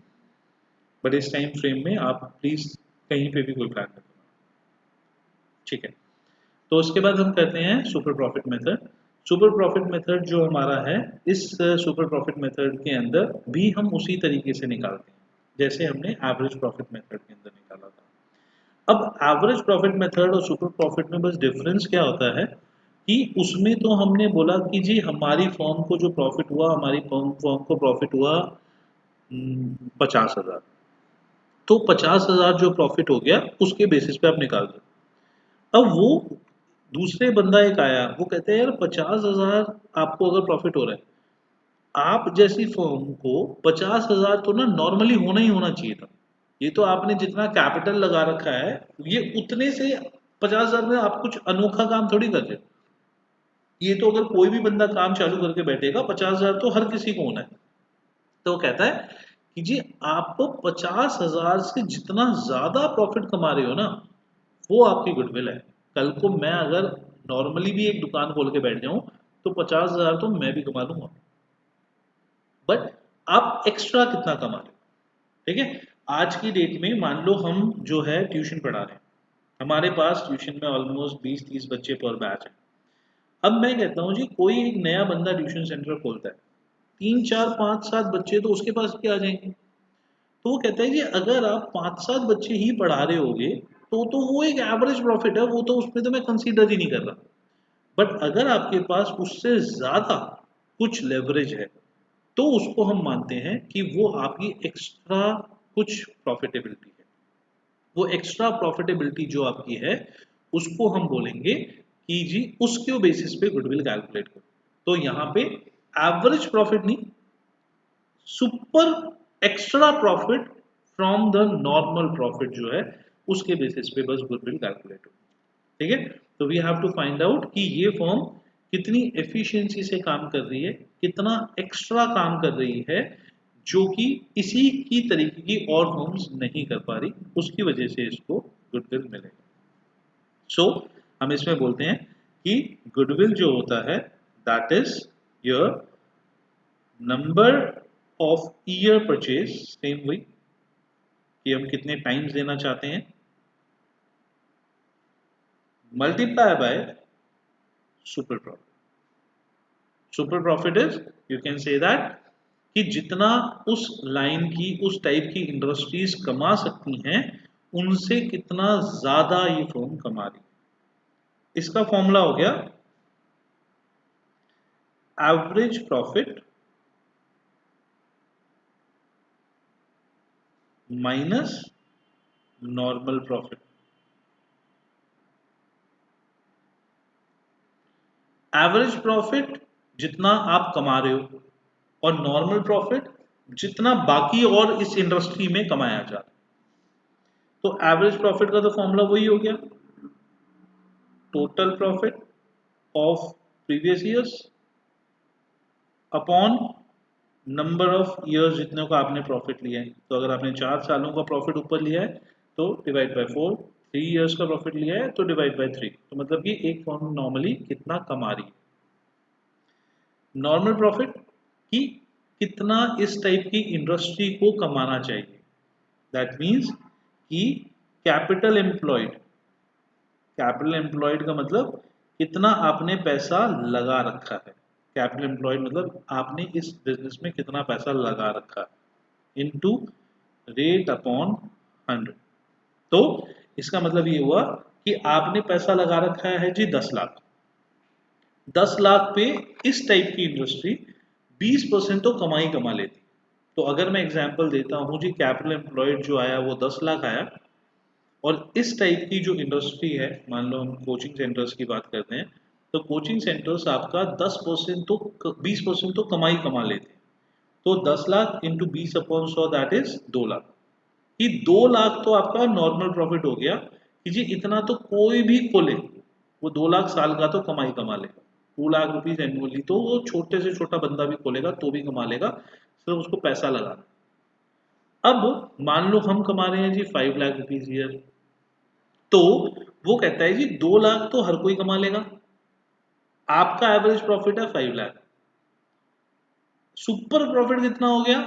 बट इस टाइम फ्रेम में आप प्लीज कहीं पे भी कोई प्लान मत करना, ठीक है। तो उसके बाद हम करते हैं super profit method. Super profit method जो हमारा है, इस सुपर प्रॉफिट मेथड के अंदर भी हम उसी तरीके से निकालते हैं जैसे हमने एवरेज प्रॉफिट मेथड के अंदर निकाला था। अब एवरेज प्रॉफिट मेथड और सुपर प्रॉफिट में बस डिफरेंस क्या होता है कि उसमें तो हमने बोला कि जी हमारी फर्म को जो प्रॉफिट हुआ, हमारी फर्म को प्रॉफिट हुआ 50,000। तो 50,000 जो प्रॉफिट हो गया उसके बेसिस पे आप निकाल दो। अब वो दूसरे बंदा एक आया, वो कहते हैं यार 50,000 आपको अगर प्रॉफिट हो रहा है, आप जैसी फर्म को 50,000 तो ना नॉर्मली होना ही होना चाहिए था। ये तो आपने जितना कैपिटल लगा रखा है, ये उतने से 50,000 में आप कुछ अनोखा काम थोड़ी कर रहे हो। ये तो अगर कोई भी बंदा काम चालू करके बैठेगा, 50,000 तो हर किसी को होना है। तो वो कहता है कि जी आप 50,000 से जितना ज्यादा प्रॉफिट कमा रहे हो ना, वो आपकी गुडविल है। कल को मैं अगर नॉर्मली भी एक दुकान खोल के बैठ जाऊं तो 50,000 तो मैं भी कमा लूंगा। बट आप एक्स्ट्रा कितना कमा रहे हो, ठीक है। आज की डेट में मान लो हम जो है ट्यूशन पढ़ा रहे हैं, हमारे पास ट्यूशन में ऑलमोस्ट 20-30 बच्चे पर बैच है। अब मैं कहता हूँ जी कोई एक नया बंदा ट्यूशन सेंटर खोलता है, 3 4 5 7 बच्चे तो उसके पास भी आ जाएंगे। तो वो कहता है कि अगर आप 5 7 बच्चे ही पढ़ा रहे होगे तो वो एक एवरेज प्रॉफिट है, वो तो उसमें तो मैं कंसीडर ही नहीं कर रहा। बट अगर आपके पास उससे ज्यादा कुछ लेवरेज है तो उसको हम मानते हैं कि वो आपकी एक्स्ट्रा कुछ प्रॉफिटेबिलिटी है। वो एक्स्ट्रा प्रॉफिटेबिलिटी जो आपकी है उसको हम बोलेंगे कि जी उसके बेसिस पे गुडविल कैलकुलेट करो। तो यहाँ पे एवरेज प्रॉफिट नहीं, super extra profit from the normal profit जो है उसके बेसिस पे बस गुडविल कैलकुलेट हो, ठीक है। तो we have to find out कि ये फर्म कितनी एफिशिएंसी से काम कर रही है, कितना एक्स्ट्रा काम कर रही है जो कि इसी की तरीके की और फर्म्स नहीं कर पा रही, उसकी वजह से इसको गुडविल मिलेगा। सो हम इसमें बोलते हैं कि गुडविल जो होता है that is your number of year purchase, same वही कि हम कितने टाइम्स देना चाहते हैं, multiply by super profit. Super profit is, you can say that कि जितना उस लाइन की, उस टाइप की इंडस्ट्रीज कमा सकती हैं उनसे कितना ज्यादा ये फर्म कमा रही है। इसका फॉर्मूला हो गया average profit minus normal profit. Average profit जितना आप कमा रहे हो और नॉर्मल प्रॉफिट जितना बाकी और इस इंडस्ट्री में कमाया जा रहा है। तो एवरेज प्रॉफिट का तो फॉर्मूला वही हो गया, total profit of previous years upon number of years जितने का आपने प्रॉफिट लिया है। तो अगर आपने 4 सालों का प्रॉफिट ऊपर लिया है तो डिवाइड बाय 4, 3 ईयर्स का प्रॉफिट लिया है तो डिवाइड बाय 3। तो मतलब कि एक फर्म नॉर्मली कितना कमा रही है। नॉर्मल प्रॉफिट कि कितना इस टाइप की इंडस्ट्री को कमाना चाहिए, दैट मीन्स कि कैपिटल एम्प्लॉयड। कैपिटल एम्प्लॉयड का मतलब कितना आपने पैसा लगा रखा है, कैपिटल एम्प्लॉयड मतलब आपने इस बिजनेस में कितना पैसा लगा रखा है इनटू रेट अपॉन 100। तो इसका मतलब ये हुआ कि आपने पैसा लगा रखा है जी 10 लाख। 10 लाख पे इस टाइप की इंडस्ट्री 20% तो कमाई कमा लेती। तो अगर मैं एग्जांपल देता हूं जी, कैपिटल एम्प्लॉयड जो आया वो 10 लाख आया, और इस टाइप की जो इंडस्ट्री है, मान लो हम कोचिंग सेंटर्स की बात करते हैं, तो कोचिंग सेंटर्स आपका 10% तो 20% तो कमाई कमा लेते हैं। तो 10 lakh into 20/100 that is 2 lakh. कि 2 लाख तो आपका नॉर्मल प्रॉफिट हो गया कि जी इतना तो कोई भी खोले वो 2 लाख साल का तो कमाई कमा लेगा। 2 लाख रुपीज एनुअली तो वो छोटे से छोटा बंदा भी खोलेगा तो भी कमा लेगा, सिर्फ उसको पैसा लगाना। अब मान लो हम कमा रहे हैं जी 5 लाख रुपीज ईयर, तो वो कहता है जी 2 लाख तो हर कोई कमा लेगा, आपका एवरेज प्रॉफिट है 5 लाख, सुपर प्रॉफिट कितना हो गया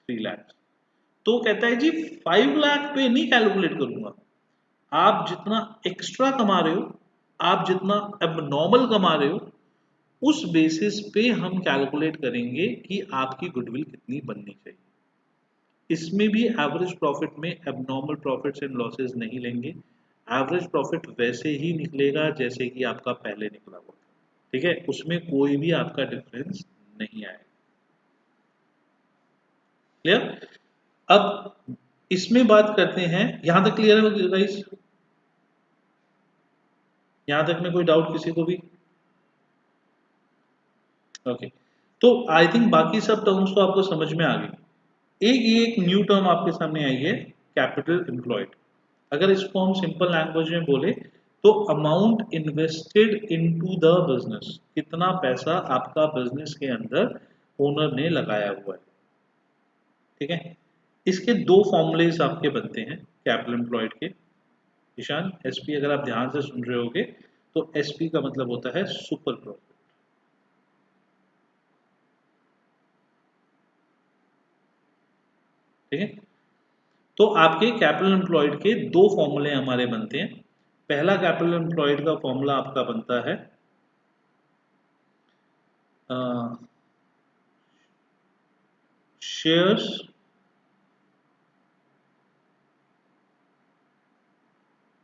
3 लाख। तो कहता है जी 5 लाख पे नहीं कैलकुलेट करूंगा, आप जितना एक्स्ट्रा कमा रहे हो, आप जितना एबनॉर्मल कमा रहे हो, उस बेसिस पे हम कैलकुलेट करेंगे कि आपकी गुडविल कितनी बननी चाहिए। इसमें भी एवरेज प्रॉफिट में एबनॉर्मल प्रॉफिट्स एंड लॉसेस नहीं लेंगे, एवरेज प्रॉफिट वैसे ही निकलेगा जैसे कि आपका पहले निकला हुआ। ठीक है, उसमें कोई भी आपका डिफरेंस नहीं आएगा। क्लियर? अब इसमें बात करते हैं, यहां तक क्लियर है गाइस? यहां तक में कोई डाउट किसी को भी? ओके, तो आई थिंक बाकी सब टर्म्स तो आपको समझ में आ गई। एक न्यू टर्म आपके सामने आई है, कैपिटल एम्प्लॉयड। अगर इसको हम सिंपल लैंग्वेज में बोले तो amount invested into the business, कितना पैसा आपका बिजनेस के अंदर ओनर ने लगाया हुआ है। ठीक है, इसके दो फॉर्मूलेज आपके बनते हैं कैपिटल एम्प्लॉयड के। ईशान, एसपी अगर आप ध्यान से सुन रहे होगे तो एसपी का मतलब होता है सुपर प्रॉफिट। ठीक है, तो आपके कैपिटल एम्प्लॉयड के दो फॉर्मूले हमारे बनते हैं। पहला कैपिटल एम्प्लॉयड का फॉर्मूला आपका बनता है shares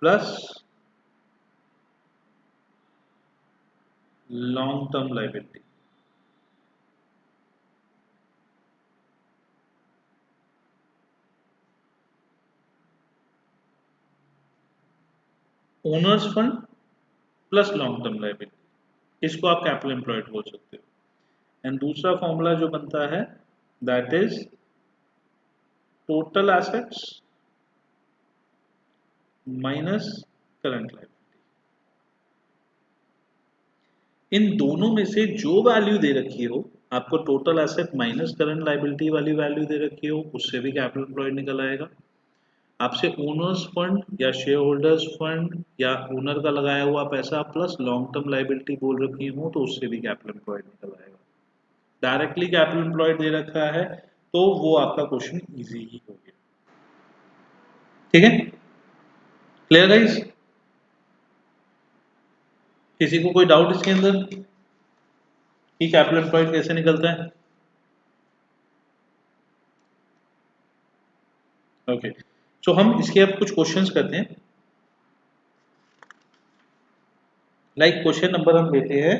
plus long term liability. Owner's fund plus long term liability, इसको आप कैपिटल एम्प्लॉयड बोल सकते हो। एंड दूसरा फॉर्मूला जो बनता है that is total assets minus current liability. इन दोनों में से जो वैल्यू दे रखी हो, आपको total asset minus current liability वाली वैल्यू दे रखी हो, उससे भी कैपिटल एम्प्लॉयड निकल आएगा। आपसे ओनर्स फंड या शेयर होल्डर्स फंड या ओनर का लगाया हुआ पैसा प्लस लॉन्ग टर्म लाइबिलिटी बोल रखी हो, तो उससे भी कैपिटल एम्प्लॉयड निकल आएगा। डायरेक्टली कैपिटल एम्प्लॉयड दे रखा है तो वो आपका क्वेश्चन इजी ही हो गया। ठीक है, क्लियर गाइस? किसी को कोई डाउट इसके अंदर कि कैपिटल एम्प्लॉयड कैसे निकलता है? ओके, सो हम इसके अब कुछ क्वेश्चंस करते हैं। लाइक क्वेश्चन नंबर हम लेते हैं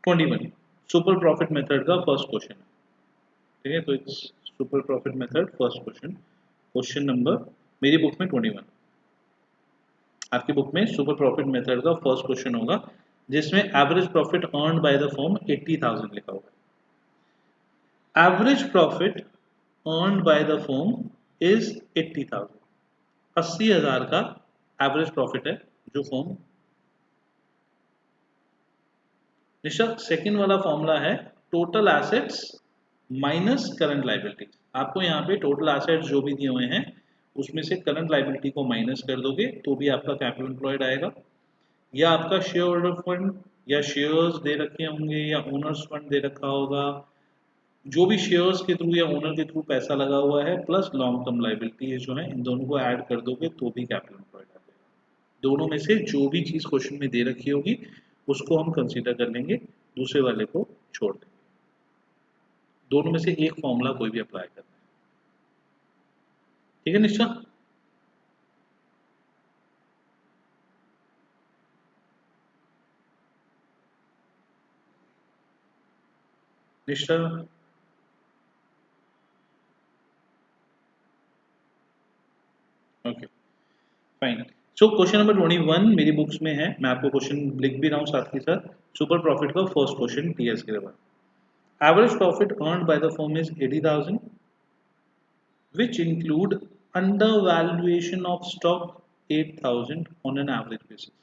21, सुपर प्रॉफिट मेथड का फर्स्ट क्वेश्चन। ठीक है, तो it's super profit method first question. Question number मेरी बुक में 21, आपकी बुक में सुपर प्रॉफिट मेथड का फर्स्ट क्वेश्चन होगा, जिसमें average profit earned by the firm 80,000 लिखा होगा। Average profit earned by the firm is 80,000, 80,000 का एवरेज प्रॉफिट है जो फर्म। निशा, सेकंड वाला फॉर्मूला है total assets minus current liability. आपको यहाँ पे टोटल एसेट्स जो भी दिए हुए हैं उसमें से करंट लाइबिलिटी को माइनस कर दोगे तो भी आपका कैपिटल एम्प्लॉयड आएगा। या आपका शेयर होल्डर फंड या शेयर्स दे रखे होंगे या ओनर्स फंड दे रखा होगा, जो भी शेयर्स के थ्रू या ओनर के थ्रू पैसा लगा हुआ है प्लस लॉन्ग टर्म लाइबिलिटी जो है, इन दोनों को ऐड कर दोगे तो भी कैपिटल एम्प्लॉयड आ जाएगा। दोनों में से जो भी चीज क्वेश्चन में दे रखी होगी उसको हम कंसीडर कर लेंगे दूसरे वाले को छोड़ देंगे। दोनों में से एक फॉर्मूला कोई भी अप्लाई करना है। ठीक है निश्चय? निश्चय okay fine. So question number 21 मेरी बुक्स में है, मैं आपको क्वेश्चन लिख भी रहा हूँ साथ के साथ। सुपर प्रॉफिट का फर्स्ट क्वेश्चन टीएस के बाद, average profit earned by the firm is 80,000 which include undervaluation of stock 8,000 on an average basis।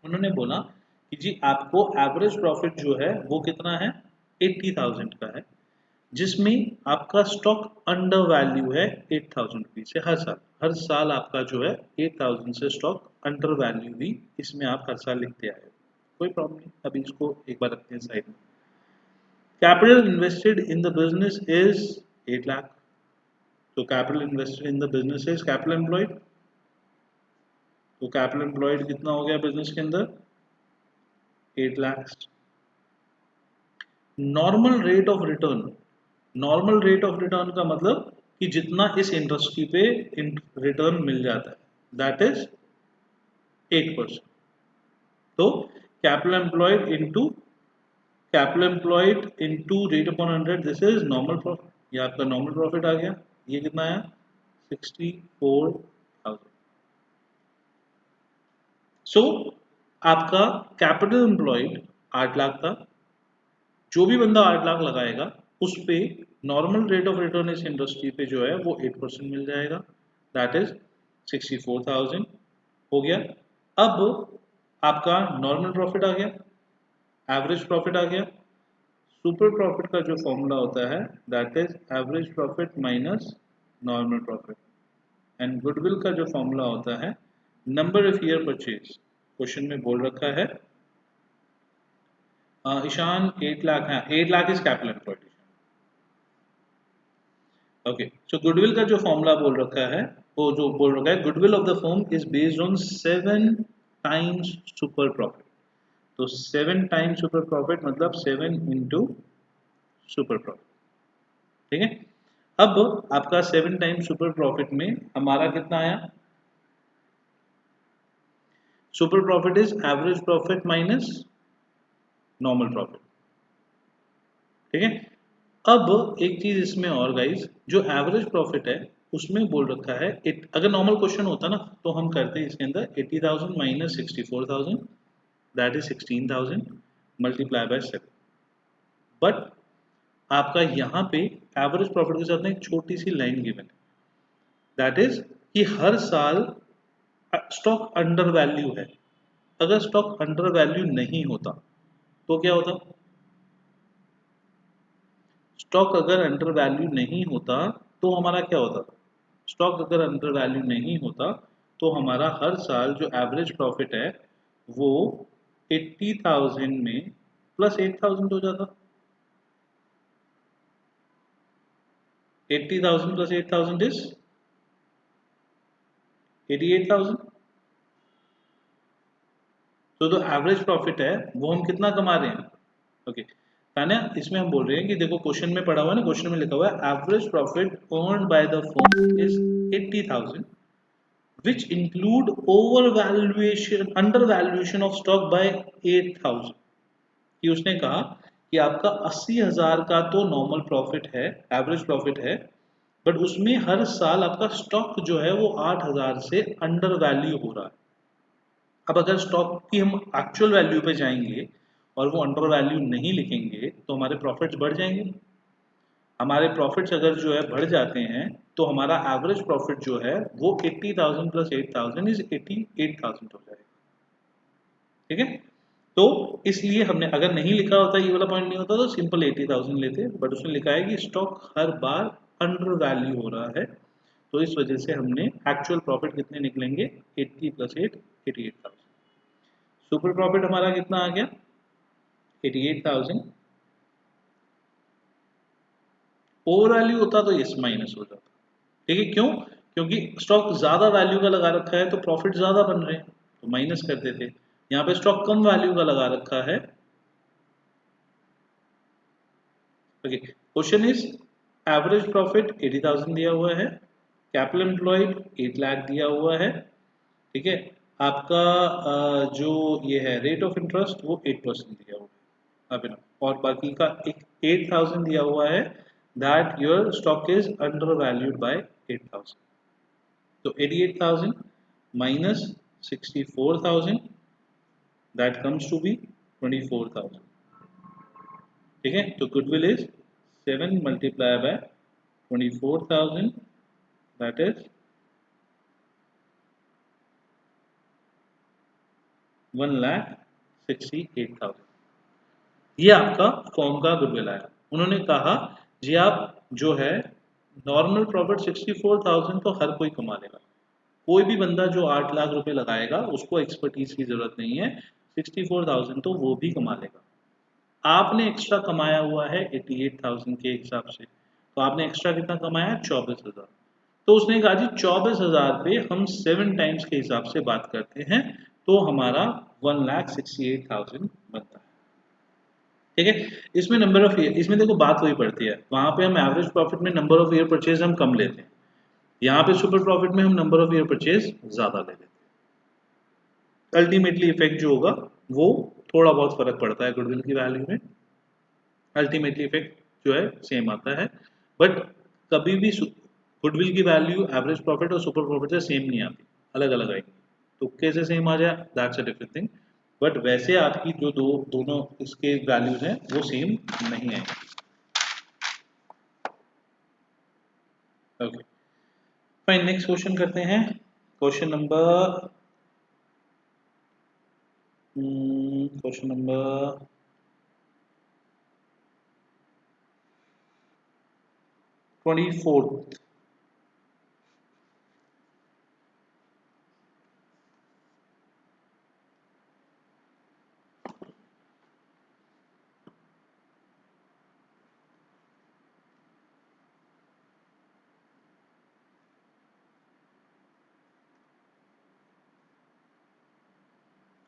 उन्होंने बोला कि जी आपको एवरेज प्रॉफिट जो है वो कितना है, 80,000 का है, जिसमें आपका स्टॉक अंडर वैल्यू है 8,000 रुपीज से। हर साल आपका जो है 8,000 से स्टॉक अंडर वैल्यू भी इसमें आप हर साल लिखते आए हो, कोई प्रॉब्लम नहीं। अभी इसको एक बार रखते हैं साइड में। Capital invested in the business is 8 lakh. तो capital invested in the business is capital employed. तो कैपिटल एम्प्लॉयड कितना हो गया बिजनेस के अंदर, 8 lakh. Normal rate of return, normal rate of return का मतलब कि जितना इस इंडस्ट्री पे रिटर्न मिल जाता है, दैट इज 8%। तो capital employed into rate upon 100, this is normal profit. ये आपका नॉर्मल प्रॉफिट आ गया। ये कितना आया, 64,000। सो आपका कैपिटल एम्प्लॉयड 8 लाख था। जो भी बंदा 8 लाख लगाएगा उस पे नॉर्मल रेट ऑफ रिटर्न इस इंडस्ट्री पे जो है वो 8% मिल जाएगा, दैट इज 64,000 हो गया। अब आपका नॉर्मल प्रॉफिट आ गया, एवरेज प्रॉफिट आ गया। सुपर प्रॉफिट का जो फॉर्मूला होता है that is average profit minus normal profit, and goodwill का जो फॉर्मूला होता है number of year purchase. Question में बोल रखा है ईशान 8 लाख है, 8 lakh is capital employed. Okay so goodwill का जो फॉर्मूला बोल रखा है, वो जो बोल रखा है goodwill of the firm is based on 7 times super profit. तो 7 टाइम्स सुपर प्रॉफिट मतलब 7 इंटू सुपर प्रॉफिट। ठीक है, अब आपका 7 टाइम्स सुपर प्रॉफिट में हमारा कितना आया, super profit is average profit minus normal profit. ठीक है, अब एक चीज इसमें और गाइस, जो एवरेज प्रॉफिट है उसमें बोल रखा है अगर नॉर्मल क्वेश्चन होता ना तो हम करते हैं इसके अंदर 80,000 minus 64,000, that is 16,000 multiply by 7। But आपका यहाँ पे एवरेज प्रॉफिट के साथ में एक छोटी सी लाइन गिवन है, दैट इज कि हर साल स्टॉक अंडर वैल्यू है। अगर स्टॉक अंडर वैल्यू नहीं होता तो क्या होता, स्टॉक अगर अंडर वैल्यू नहीं होता तो हमारा क्या होता, स्टॉक अगर अंडर वैल्यू नहीं होता तो हमारा हर साल जो एवरेज प्रॉफिट है वो 80,000 में प्लस 8,000 हो जाता। 80,000 प्लस 8,000 इज 88,000। तो जो एवरेज प्रॉफिट है वो हम कितना कमा रहे हैं। ओके तान्या, इसमें हम बोल रहे हैं कि देखो क्वेश्चन में पढ़ा हुआ है ना, क्वेश्चन में लिखा हुआ है average profit earned by the firm is 80,000 which include overvaluation undervaluation of stock by 8,000। कि उसने कहा कि आपका 80,000 का तो नॉर्मल प्रॉफिट है, एवरेज प्रॉफिट है, बट उसमें हर साल आपका स्टॉक जो है वो 8,000 से अंडर वैल्यू हो रहा है। अब अगर स्टॉक की हम एक्चुअल वैल्यू पे जाएंगे और वो अंडर वैल्यू नहीं लिखेंगे तो हमारे प्रॉफिट्स बढ़ जाएंगे। हमारे प्रॉफिट्स अगर जो है बढ़ जाते हैं तो हमारा एवरेज प्रॉफिट जो है वो 80,000 प्लस 8,000 इज 88,000 हो जाएगा। ठीक है, तो इसलिए हमने अगर नहीं लिखा होता, ये वाला पॉइंट नहीं होता तो सिंपल 80,000 लेते, बट उसने लिखा है कि स्टॉक हर बार अंडर वैल्यू हो रहा है, तो इस वजह से हमने एक्चुअल प्रॉफिट कितने निकलेंगे, 80 प्लस 8 88,000। सुपर प्रॉफिट हमारा कितना आ गया, 88,000। ओवर वैल्यू होता तो इस माइनस हो जाता। ठीक है, क्यों, क्योंकि स्टॉक ज्यादा वैल्यू का लगा रखा है तो प्रॉफिट ज्यादा बन रहे हैं तो माइनस कर देते। यहाँ पे स्टॉक कम वैल्यू का लगा रखा है okay, question is average profit 80,000 दिया हुआ है, कैपिटल एम्प्लॉयड 8 लाख दिया हुआ है, ठीक है। आपका जो ये है रेट ऑफ इंटरेस्ट वो 8% दिया हुआ है अभी ना, और बाकी का एक 8,000 दिया हुआ है, that your stock is undervalued by 8,000। तो 88,000 minus 64,000, that comes to be 24,000, ठीक है। तो goodwill is 7 multiply by 24,000, that is 1,68,000। ये आपका फॉर्म का गुडविल आया। उन्होंने कहा जी आप जो है नॉर्मल प्रॉफिट 64,000 तो हर कोई कमा लेगा, कोई भी बंदा जो 8 लाख रुपए लगाएगा उसको एक्सपर्टीज की जरूरत नहीं है, 64,000 तो वो भी कमा लेगा। आपने एक्स्ट्रा कमाया हुआ है 88,000 के हिसाब से, तो आपने एक्स्ट्रा कितना कमाया, 24,000। तो उसने कहा जी 24,000 पे हम 7 टाइम्स के हिसाब से बात करते हैं, तो हमारा 1,68,000 बनता है, ठीक है। इसमें नंबर ऑफ ईयर, इसमें देखो बात वही पड़ती है, वहां पे हम एवरेज प्रॉफिट में नंबर ऑफ ईयर परचेज हम कम लेते हैं, यहाँ पे सुपर प्रॉफिट में हम नंबर ऑफ ईयर परचेज ज्यादा ले लेते हैं। अल्टीमेटली इफेक्ट जो होगा वो थोड़ा बहुत फर्क पड़ता है गुडविल की वैल्यू में, अल्टीमेटली इफेक्ट जो है सेम आता है, बट कभी भी गुडविल की वैल्यू एवरेज प्रॉफिट और सुपर प्रॉफिट से सेम नहीं आती, अलग अलग आएगी। तुक्के से सेम आ जाए that's a different thing, but वैसे आपकी जो दोनों इसके वैल्यूज हैं वो सेम नहीं आएंगे। ओके फाइन, नेक्स्ट क्वेश्चन करते हैं। Question number 24। क्वेश्चन नंबर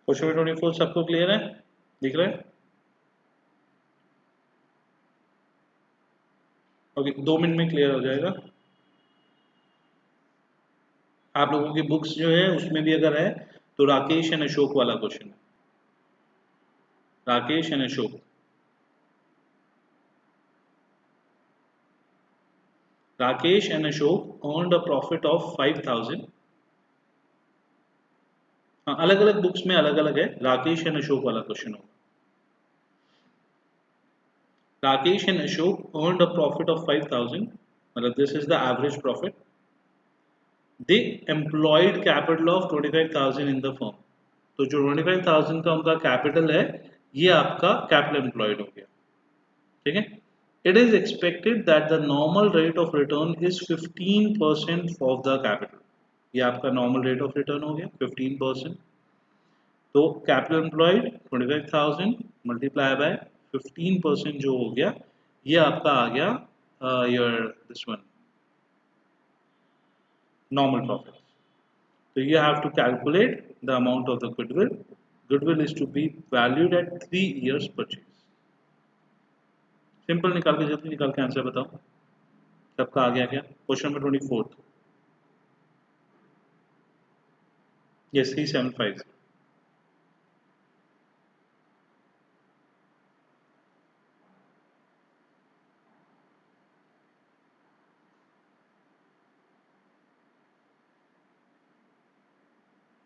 24 सबको क्लियर है, दिख रहा है? ओके 2 मिनट में क्लियर हो जाएगा। आप लोगों की बुक्स जो है उसमें भी अगर है तो राकेश एंड अशोक वाला क्वेश्चन है, Rakesh and Ashok. Rakesh and Ashok earned a profit of 5,000। हाँ अलग अलग बुक्स में अलग अलग है, राकेश एंड अशोक वाला क्वेश्चन होगा। Rakesh and Ashok earned a profit of 5,000, मतलब this is the average profit. They employed capital of 25,000 in the firm. तो जो 25,000 का उनका कैपिटल है ये आपका कैपिटल एम्प्लॉयड हो गया, ठीक है। It is expected that the normal rate of return is 15% of the capital. ये आपका नॉर्मल रेट ऑफ रिटर्न हो गया 15%। तो कैपिटल एम्प्लॉयड 25,000 मल्टीप्लाई बाय 15% जो हो गया, ये आपका आ गया your this one normal profit. So you have to calculate the amount of the goodwill. Goodwill is to be valued at 3 years purchase. Simple निकाल के जल्दी निकाल के आंसर बताओ, सबका आ गया क्या? Question number 24। यस 375।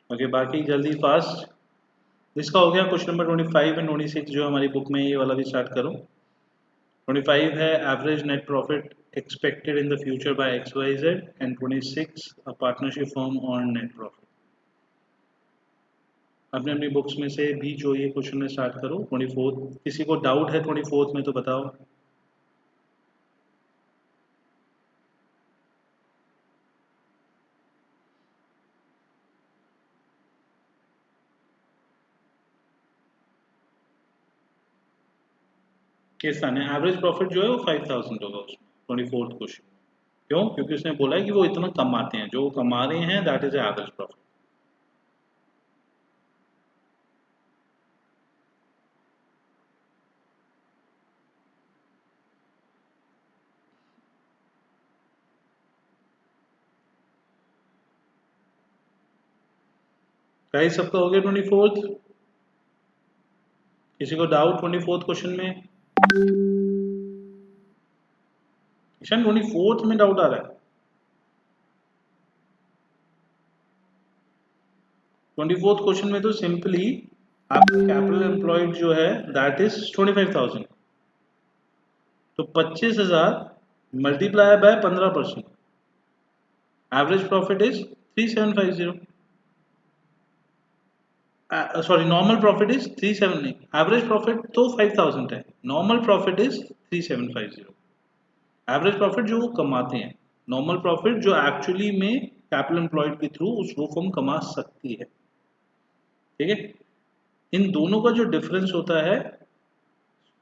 ओके बाकी जल्दी फास्ट। इसका हो गया क्वेश्चन नंबर 25 एंड 26 जो हमारी बुक में, ये वाला भी स्टार्ट करो। 25 है average net profit expected in the future by X Y Z, and 26 a partnership firm on net profit. अपने अपनी बुक्स में से भी जो ये क्वेश्चन है स्टार्ट करो। 24 किसी को डाउट है 24 में तो बताओ। केस आने एवरेज प्रॉफिट जो है वो 5,000 होगा उसमें 24th क्वेश्चन। क्यों? क्योंकि उसने बोला है कि वो इतना कमाते हैं, जो वो कमा रहे हैं that is average profit. Guys सबका हो गया 24th? किसी को डाउट 24th क्वेश्चन में? ईशान 24th में डाउट आ रहा है? 24th क्वेश्चन में तो सिंपली आपका कैपिटल एम्प्लॉयड जो है दैट इज 25,000, तो 25,000 multiply by 15%, average profit is 3750। Sorry, normal profit is 37 नहीं, एवरेज प्रॉफिट तो 5,000 है, normal profit is 3750। Average profit जो वो कमाते हैं, नॉर्मल प्रॉफिट जो एक्चुअली में कैपिटल एम्प्लॉयड के थ्रू उस वो फर्म कमा सकती है। ठीक है, इन दोनों का जो डिफरेंस होता है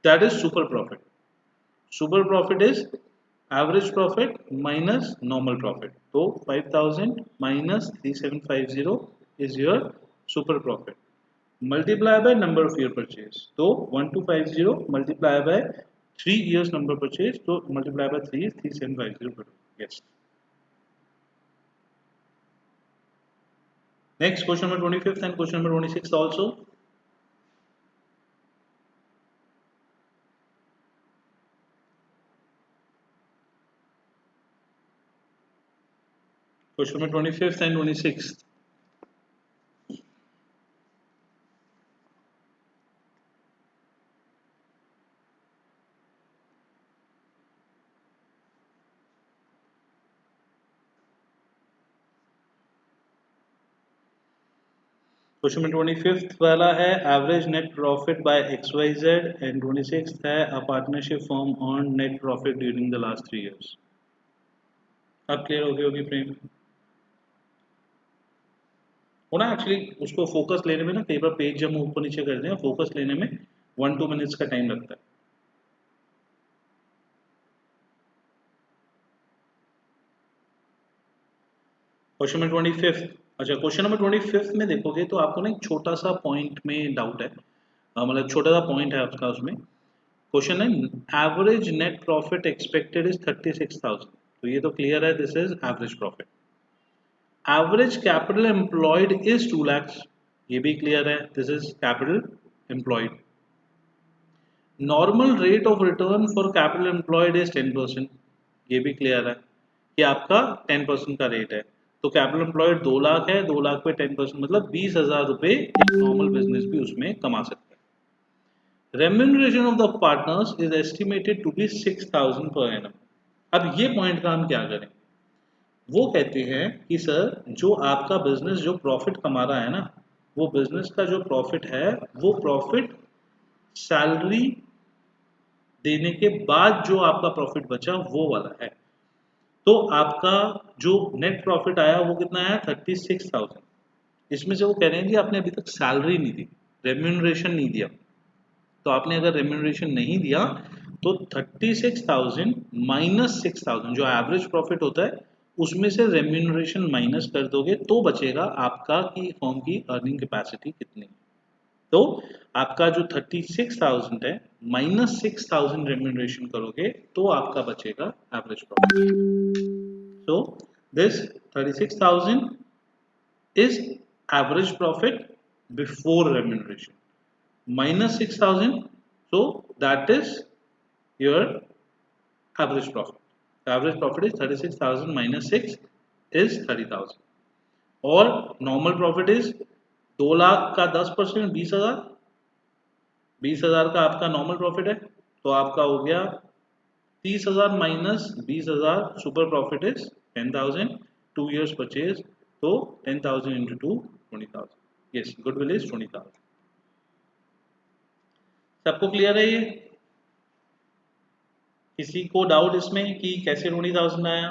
that is super profit. Super profit is average profit minus normal profit, तो 5,000 minus 3750 is your super profit, multiply by number of year purchase, तो 1250 multiply by 3 years number purchase, तो multiply by 3 is 3750। yes, next question number 25th and question number 26th also. Question number 25th and 26th. Question number 25th वाला है average net profit by XYZ and 26th है अ partnership firm earn net profit during the last 3 years। अब clear हो गई होगी प्रेम? वो ना actually उसको फोकस लेने में ना कई बार पेज जब हम ऊपर नीचे करते हैं फोकस लेने में 1-2 मिनट्स का टाइम लगता है। क्वेश्चन नंबर 25th, अच्छा क्वेश्चन नंबर 25th में देखोगे तो आपको ना एक छोटा सा पॉइंट में डाउट है, मतलब छोटा सा पॉइंट है आपका उसमें। क्वेश्चन है average net profit expected is 36,000, तो ये तो क्लियर है, this is average profit. Average capital employed is 2 lakhs, ये भी क्लियर है, this is capital employed. Normal rate of return for capital employed is 10%, ये भी क्लियर है कि आपका 10% का रेट है, तो कैपिटल एम्प्लॉयड 2 लाख है, 2 लाख पे 10% मतलब 20,000 रुपए एक नॉर्मल बिजनेस भी उसमें कमा सकता है। Remuneration of the partners is estimated to be 6,000 per annum. अब ये पॉइंट का हम क्या करें? वो कहते हैं कि सर जो आपका बिजनेस जो प्रॉफिट कमा रहा है ना, वो बिजनेस का जो प्रॉफिट है वो प्रॉफिट सैलरी देने के बाद जो आपका प्रॉफिट बचा वो वाला है, तो आपका जो नेट प्रॉफिट आया वो कितना आया 36,000। इसमें से वो कह रहे हैं कि आपने अभी तक सैलरी नहीं दी, रेम्यूनरेशन नहीं दिया, तो आपने अगर रेम्यूनरेशन नहीं दिया तो 36,000 माइनस 6,000 जो एवरेज प्रॉफिट होता है उसमें से रेम्यूनरेशन माइनस कर दोगे तो बचेगा आपका कि फर्म की अर्निंग कैपेसिटी कितनी है। तो आपका जो 36,000 है माइनस 6,000 रेम्यूनरेशन करोगे तो आपका बचेगा average profit. So this 36,000 is average profit before remuneration minus 6,000, so that is your average profit. The average profit is 36,000 minus 6 is 30,000, और normal profit is 2 लाख का 10% 20,000, 20,000 का आपका नॉर्मल प्रॉफिट है, तो आपका हो गया 30,000 minus 20,000, super profit is 10,000, 2 years purchase, तो 10,000 इंटू 2 20,000। Yes, goodwill is 20,000। सबको क्लियर है ये? किसी को डाउट इसमें कि कैसे 20,000 आया?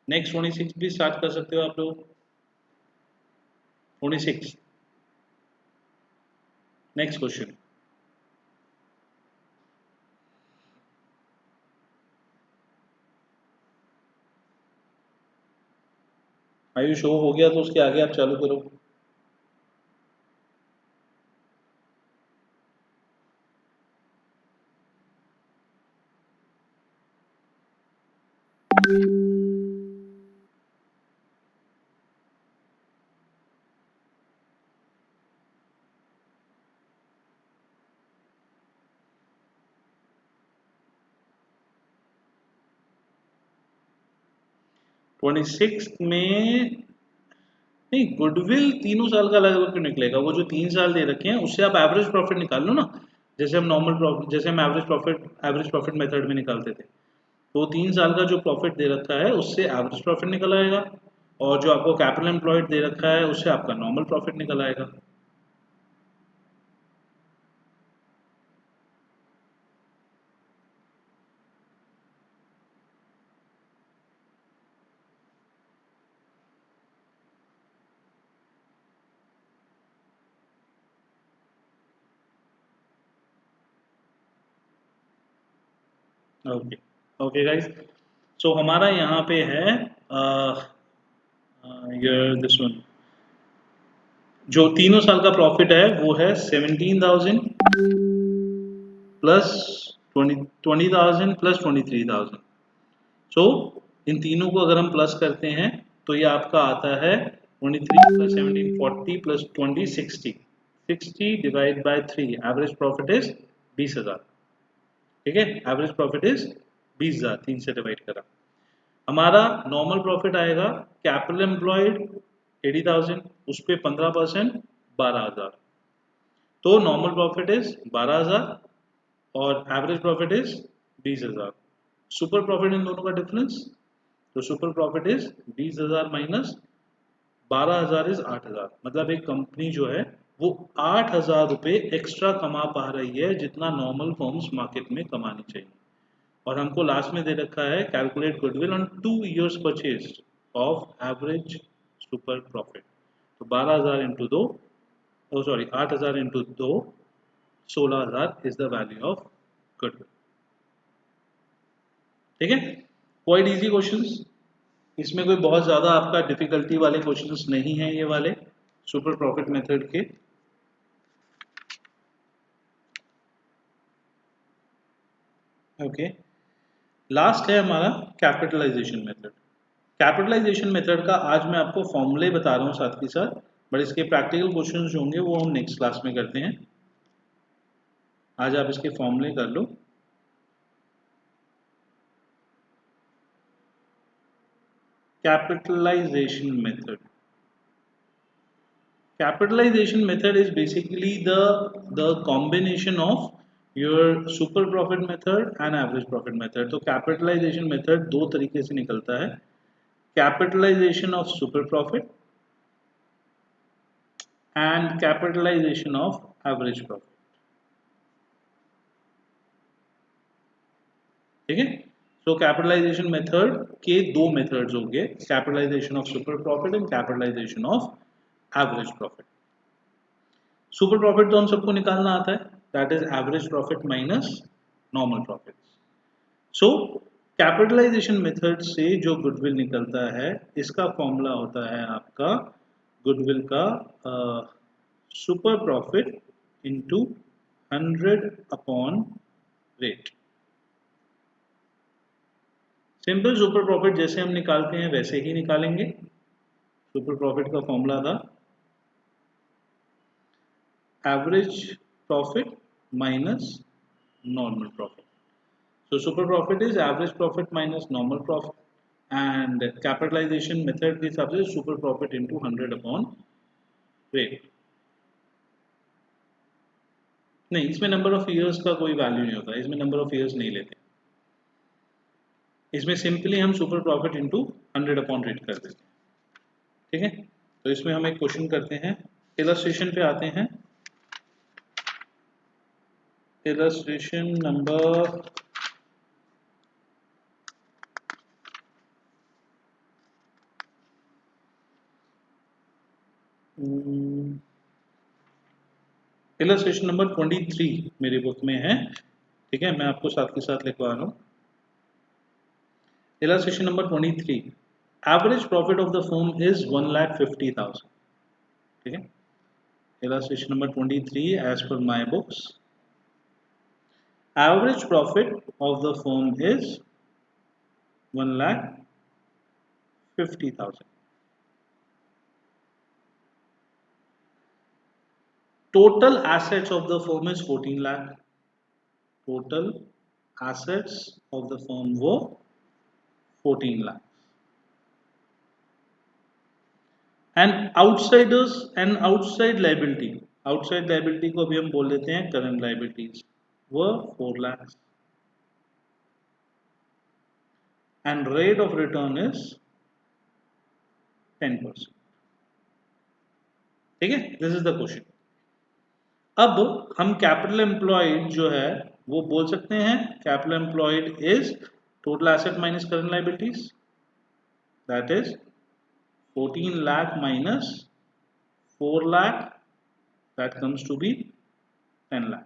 नेक्स्ट 26 भी स्टार्ट कर सकते हो आप लोग। 26 नेक्स्ट क्वेश्चन। आयुष शो हो गया तो उसके आगे आप चालू करो। 26 में नहीं, गुडविल तीनों साल का अलग अलग क्यों निकलेगा? वो जो 3 साल दे रखे हैं उससे आप एवरेज प्रॉफिट निकाल लो ना। जैसे हम नॉर्मल प्रॉफिट, जैसे हम एवरेज प्रॉफिट मेथड में निकालते थे, तो 3 साल का जो प्रॉफिट दे रखा है उससे एवरेज प्रॉफिट निकल आएगा, और जो आपको कैपिटल एम्प्लॉयड दे रखा है उससे आपका नॉर्मल प्रॉफिट निकल आएगा। ओके, ओके गाइस, सो हमारा यहाँ पे है दिस वन, जो तीनों साल का प्रॉफिट है वो है 17,000 प्लस 20,000 प्लस 23,000। सो इन तीनों को अगर हम प्लस करते हैं तो ये आपका आता है 23 plus 17 40 plus 20 60, 60 divide by 3, average profit is 20,000। ठीक है, एवरेज प्रॉफिट इज 20,000, 3 से डिवाइड करा। हमारा नॉर्मल प्रॉफिट आएगा कैपिटल एम्प्लॉयड 80,000, उस पर 15%, 12,000। तो नॉर्मल प्रॉफिट इज 12,000 और average profit is 20,000। Super profit in दोनों का डिफरेंस, तो super profit is 20,000 minus 12,000 is 8,000। मतलब एक कंपनी जो है वो 8,000 रुपये एक्स्ट्रा कमा पा रही है जितना नॉर्मल फर्म्स मार्केट में कमानी चाहिए। और हमको लास्ट में दे रखा है calculate goodwill on 2 years purchase of average super profit. तो 12,000 इंटू दो, ओ सॉरी 8,000 इंटू दो, 16,000 is the value of goodwill. ठीक है, क्वाइट इजी क्वेश्चंस, इसमें कोई बहुत ज्यादा आपका डिफिकल्टी वाले क्वेश्चंस नहीं है ये वाले सुपर प्रॉफिट मेथड के। ओके, लास्ट है हमारा कैपिटलाइजेशन मेथड। कैपिटलाइजेशन मेथड का आज मैं आपको फॉर्मूले बता रहा हूँ साथ ही साथ, बट इसके प्रैक्टिकल क्वेश्चंस जो होंगे वो हम नेक्स्ट क्लास में करते हैं। आज आप इसके फॉर्मूले कर लो। Capitalization method, capitalization method is basically the combination of your super profit method and average profit method। तो capitalization method दो तरीके से निकलता है, capitalization of super profit and capitalization of average profit। ठीक है, so capitalization method के दो methods होंगे, capitalization of super profit and capitalization of average profit। Super profit तो हम सबको निकालना आता है, that is average profit minus normal profit. So capitalization method से जो गुडविल निकलता है इसका फॉर्मूला होता है आपका गुडविल का super profit into 100 upon rate. Simple super profit जैसे हम निकालते हैं वैसे ही निकालेंगे। सुपर प्रॉफिट का फॉर्मूला था average profit minus normal profit। So super profit is average profit minus normal profit, and capitalization method के हिसाब से super profit into 100 upon rate। नहीं, इसमें नंबर ऑफ ईयर्स का कोई वैल्यू नहीं होता, इसमें नंबर ऑफ ईयर्स नहीं लेते, इसमें सिंपली हम super profit into 100 upon rate कर देते हैं। ठीक है, तो इसमें हम एक क्वेश्चन करते हैं, इलस्ट्रेशन पे आते हैं। इलस्ट्रेशन नंबर इलस्ट्रेशन नंबर 23 मेरी बुक में है। ठीक है, मैं आपको साथ के साथ लिखवा रहा हूँ। Illustration number 23, average profit of the firm is 1,50,000। ठीक है, illustration number 23 as per my books, average profit of the firm is 1,50,000। total assets of the firm is 14 lakh। total assets of the firm वो 14 lakh. And outsiders and outside liability को अभी हम बोल देते हैं current liabilities, वो 4 lakhs and rate of return is 10%। ठीक है, दिस इज द क्वेश्चन। अब हम कैपिटल एम्प्लॉयड जो है वो बोल सकते हैं capital employed is total asset minus current liabilities, that is 14 lakh minus 4 lakh, that comes to be 10 lakh.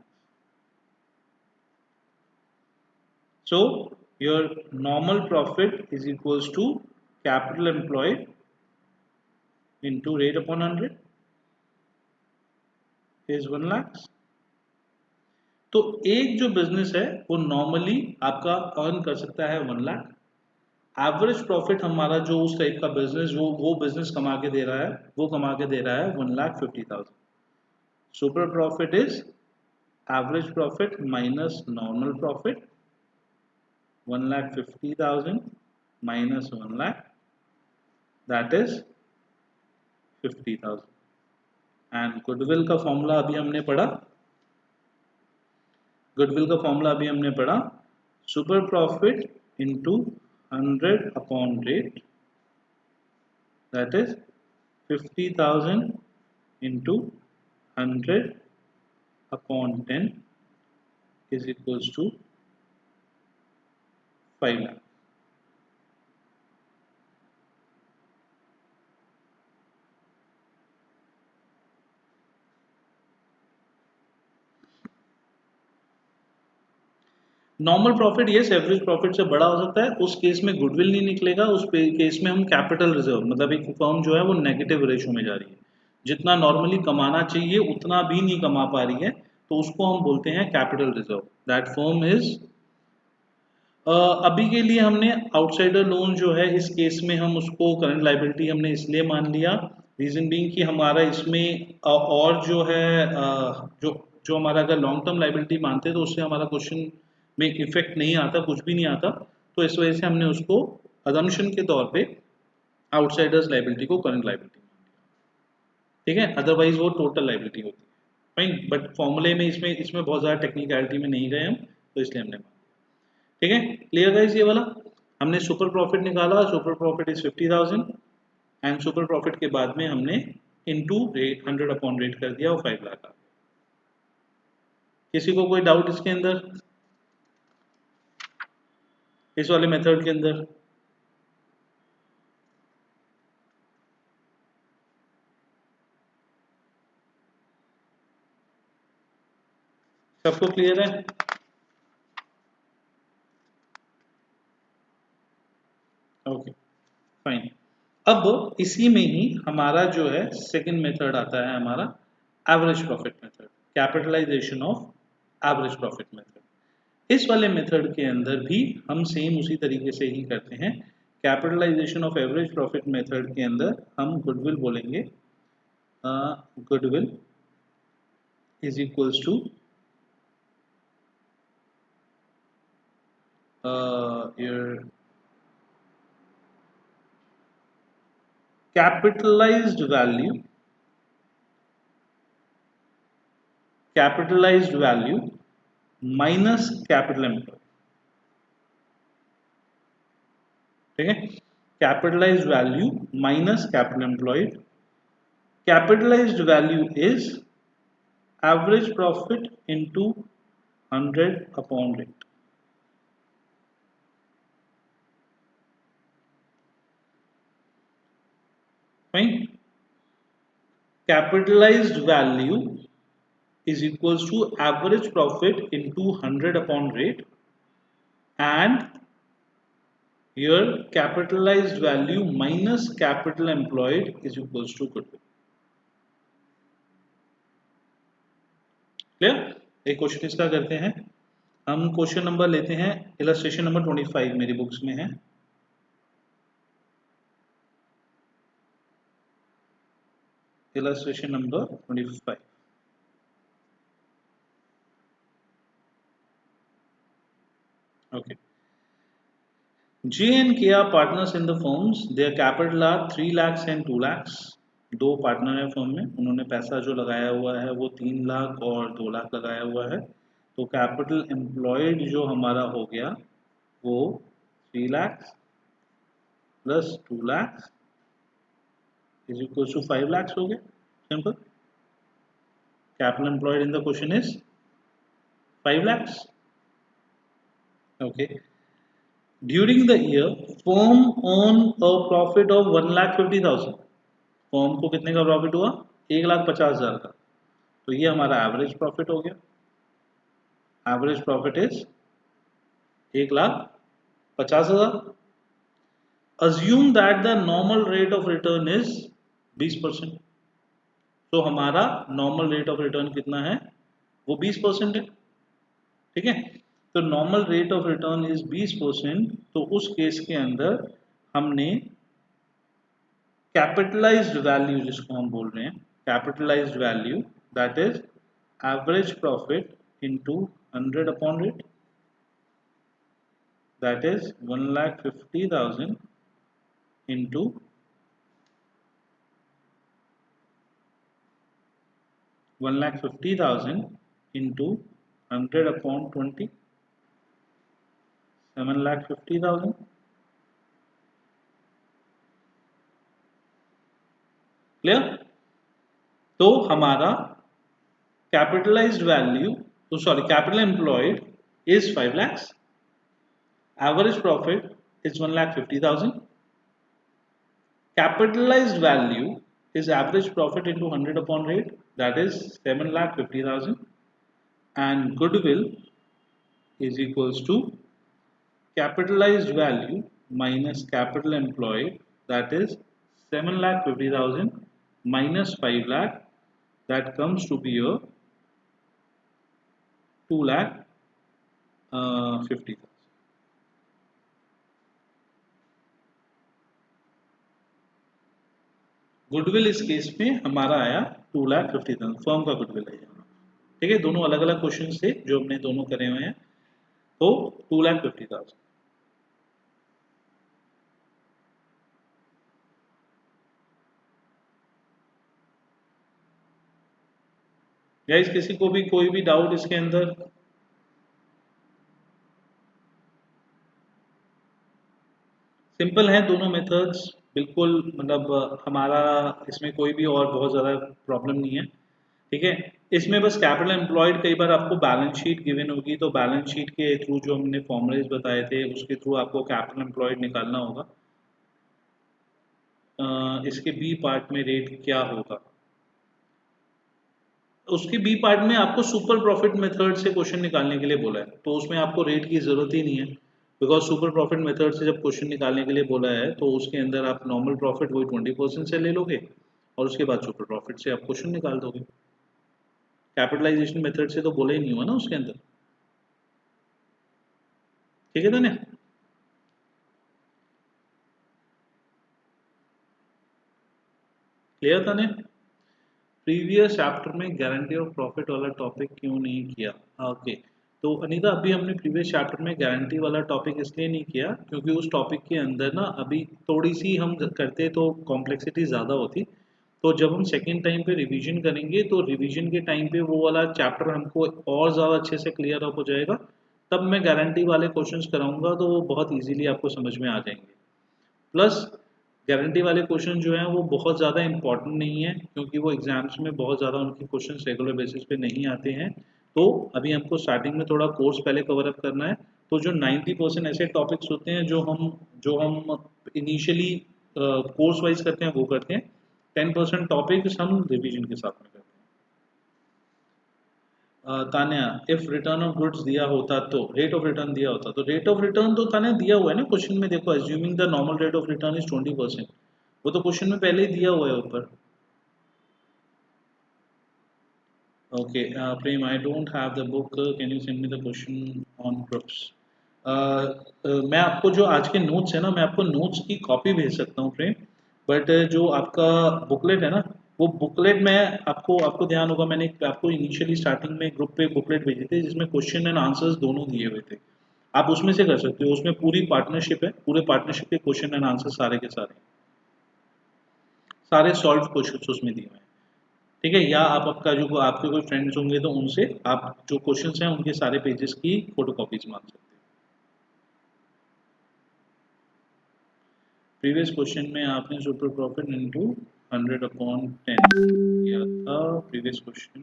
So your normal profit is equals to capital employed into rate upon 100 is 1 lakhs. तो एक जो business है वो normally आपका earn कर सकता है 1 lakh. Average profit हमारा जो उस टाइप का बिजनेस वो बिजनेस कमा के दे रहा है, वो कमा के दे रहा है 1,50,000। Super profit is average profit minus normal profit, 1,50,000 minus 1 lakh, that is 50,000। And goodwill का फॉर्मूला अभी हमने पढ़ा, गुडविल का फॉर्मूला अभी हमने पढ़ा, super profit into 100 upon rate, that is 50,000 into 100 upon 10 is equals to 5 lakh. Normal profit yes average profit से बड़ा हो सकता है, उस केस में गुडविल नहीं निकलेगा, उस केस में हम कैपिटल रिजर्व, मतलब एक फर्म जो है वो नेगेटिव रेशो में जा रही है, जितना नॉर्मली कमाना चाहिए उतना भी नहीं कमा पा रही है, तो उसको हम बोलते हैं capital reserve. That firm is अभी के लिए हमने आउटसाइडर लोन जो है इस केस में हम उसको करंट लाइबिलिटी हमने इसलिए मान लिया, रीजन बीइंग कि हमारा इसमें और जो है जो जो हमारा अगर लॉन्ग टर्म लाइबिलिटी मानते तो उससे हमारा क्वेश्चन में इफेक्ट नहीं आता, कुछ भी नहीं आता, तो इस वजह से हमने उसको अजम्पशन के तौर पे आउटसाइडर्स लाइबिलिटी को करंट लाइबिलिटी मान लिया। ठीक है, अदरवाइज वो टोटल लाइबिलिटी होती है। फाइन, बट फॉर्मूले में इसमें इसमें बहुत ज़्यादा टेक्निकलिटी में नहीं गए हम, तो इसलिए हमने मान। ठीक है, क्लियर गाइस, ये वाला हमने सुपर प्रॉफिट निकाला, super profit is 50,000 and super profit के बाद में हमने इनटू रेट 100 अपॉन रेट कर दिया और 5 लाख आ गया। किसी को कोई डाउट इसके अंदर, इस वाले मेथड के अंदर? सबको क्लियर है? Okay fine. अब इसी में ही हमारा जो है सेकंड मेथड आता है हमारा average profit method, capitalization of average profit method. इस वाले मेथड के अंदर भी हम सेम उसी तरीके से ही करते हैं। Capitalization of average profit method के अंदर हम गुडविल बोलेंगे, goodwill is equals to your capitalized value minus capital employ. ठीक है, capitalized value minus capital employed, capitalized value is average profit into 100 upon rate. Fine, capitalized value is equals to average profit into 100 upon rate, and your capitalized value minus capital employed is equals to goodwill। Clear? एक question इसका करते हैं हम, question number लेते हैं illustration number 25 मेरी books में है। Illustration number 25। okay, J and K are partners in the firms, their capital are 3 lakhs and 2 lakhs, दो पार्टनर है फर्म में, उन्होंने पैसा जो लगाया हुआ है वो 3 लाख और 2 लाख लगाया हुआ है। तो कैपिटल एम्प्लॉयड जो हमारा हो गया वो 3 lakh plus 2 lakh is equal to 5 lakh हो गया। Simple. Capital employed in the question is 5 lakhs. Okay. During the year, firm earn a profit of 1,50,000. Firm को कितने का प्रॉफिट हुआ? 1,50,000 का। तो ये हमारा एवरेज प्रॉफिट हो गया। Average profit is 1,50,000। Assume that the normal rate of return is 20%. तो हमारा नॉर्मल रेट ऑफ रिटर्न कितना है? वो 20% है। ठीक है, तो normal rate of return is 20%। तो उस केस के अंदर हमने कैपिटलाइज्ड वैल्यू जिसको हम बोल रहे हैं, capitalised value that is average profit into 100 upon rate, that is 1,50,000 into 1,50,000 into 100 upon 20, 7,50,000। Clear? तो हमारा कैपिटलाइज्ड वैल्यू, तो sorry capital employed is 5 lakhs, average profit is 1,50,000, capitalized value is average profit into 100 upon rate, that is 7,50,000, and goodwill is equals to capitalized value minus capital employed, that is 7,50,000 minus 5 lakh, that comes to be a 2,50,000. Goodwill इस case में हमारा आया 2,50,000, firm का goodwill है। ठीक है, दोनों अलग अलग क्वेश्चन थे जो हमने दोनों करे हुए हैं। तो 2,50,000। गाइस किसी को भी कोई भी डाउट इसके अंदर? सिंपल है दोनों मेथड्स, बिल्कुल मतलब हमारा इसमें कोई भी और बहुत ज़्यादा प्रॉब्लम नहीं है। ठीक है, इसमें बस कैपिटल एम्प्लॉयड कई बार आपको बैलेंस शीट गिवन होगी, तो बैलेंस शीट के थ्रू जो हमने फॉर्मूलेज बताए थे उसके थ्रू आपको कैपिटल एम्प्लॉयड निकालना होगा। इसके बी पार्ट में रेट क्या होगा, उसके बी पार्ट में आपको सुपर प्रॉफिट मेथड से क्वेश्चन निकालने के लिए बोला है, तो उसमें आपको रेट की जरूरत ही नहीं है, बिकॉज सुपर प्रॉफिट मेथड से जब क्वेश्चन निकालने के लिए बोला है तो उसके अंदर आप नॉर्मल प्रॉफिट वही 20% से ले लोगे और उसके बाद सुपर प्रॉफिट से आप क्वेश्चन निकाल दोगे। कैपिटलाइजेशन मेथड से तो बोला ही नहीं हुआ ना उसके अंदर। ठीक है था ना? क्लियर था ना? प्रीवियस चैप्टर में गारंटी ऑफ प्रॉफिट वाला टॉपिक क्यों नहीं किया? ओके, तो अनीता अभी हमने प्रीवियस चैप्टर में गारंटी वाला टॉपिक इसलिए नहीं किया क्योंकि उस टॉपिक के अंदर ना अभी थोड़ी सी हम करते तो कॉम्प्लेक्सिटी ज़्यादा होती। तो जब हम सेकेंड टाइम पे रिवीजन करेंगे तो रिवीजन के टाइम पे वो वाला चैप्टर हमको और ज़्यादा अच्छे से क्लियर अप हो जाएगा, तब मैं गारंटी वाले क्वेश्चंस कराऊंगा तो वो बहुत इजीली आपको समझ में आ जाएंगे। प्लस गारंटी वाले क्वेश्चन जो हैं वो बहुत ज़्यादा इंपॉर्टेंट नहीं है क्योंकि वो एग्जाम्स में बहुत ज़्यादा उनके क्वेश्चन रेगुलर बेसिस पे नहीं आते हैं। तो अभी हमको स्टार्टिंग में थोड़ा कोर्स पहले कवर अप करना है, तो जो 90% ऐसे टॉपिक्स होते हैं जो हम इनिशियली कोर्स वाइज करते हैं वो करते हैं, 10% टॉपिक्स हम रिविजन के साथ में करते हैं। Tanya, if return of goods दिया होता तो रेट ऑफ रिटर्न दिया होता, तो रेट ऑफ रिटर्न तो तान्या दिया हुआ है ना क्वेश्चन में, देखो assuming the normal rate of return is 20%, वो तो क्वेश्चन में पहले ही दिया हुआ है ऊपर। Okay Prem, I don't have the book, can you send me the question on groups? मैं आपको जो आज के नोट्स है ना, मैं आपको नोट्स की कॉपी भेज सकता हूँ प्रेम, बट जो आपका बुकलेट है ना, वो बुकलेट में आपको आपको ध्यान होगा मैंने आपको इनिशियली स्टार्टिंग में ग्रुप पे बुकलेट भेजी थी जिसमें क्वेश्चन एंड आंसर्स दोनों दिए हुए थे। आप उसमें से कर सकते हो, उसमें पूरी पार्टनरशिप है, पूरे पार्टनरशिप के क्वेश्चन एंड आंसर सारे के सारे सारे सॉल्व क्वेश्चन उसमें दिए हुए हैं। ठीक है, या आप आपका जो आपके कोई फ्रेंड्स होंगे तो उनसे आप जो क्वेश्चंस हैं उनके सारे पेजेस की फोटोकॉपीज मांग सकते हैं। प्रीवियस क्वेश्चन में आपने सुपर प्रॉफिट इनटू 100/10 किया था प्रीवियस क्वेश्चन।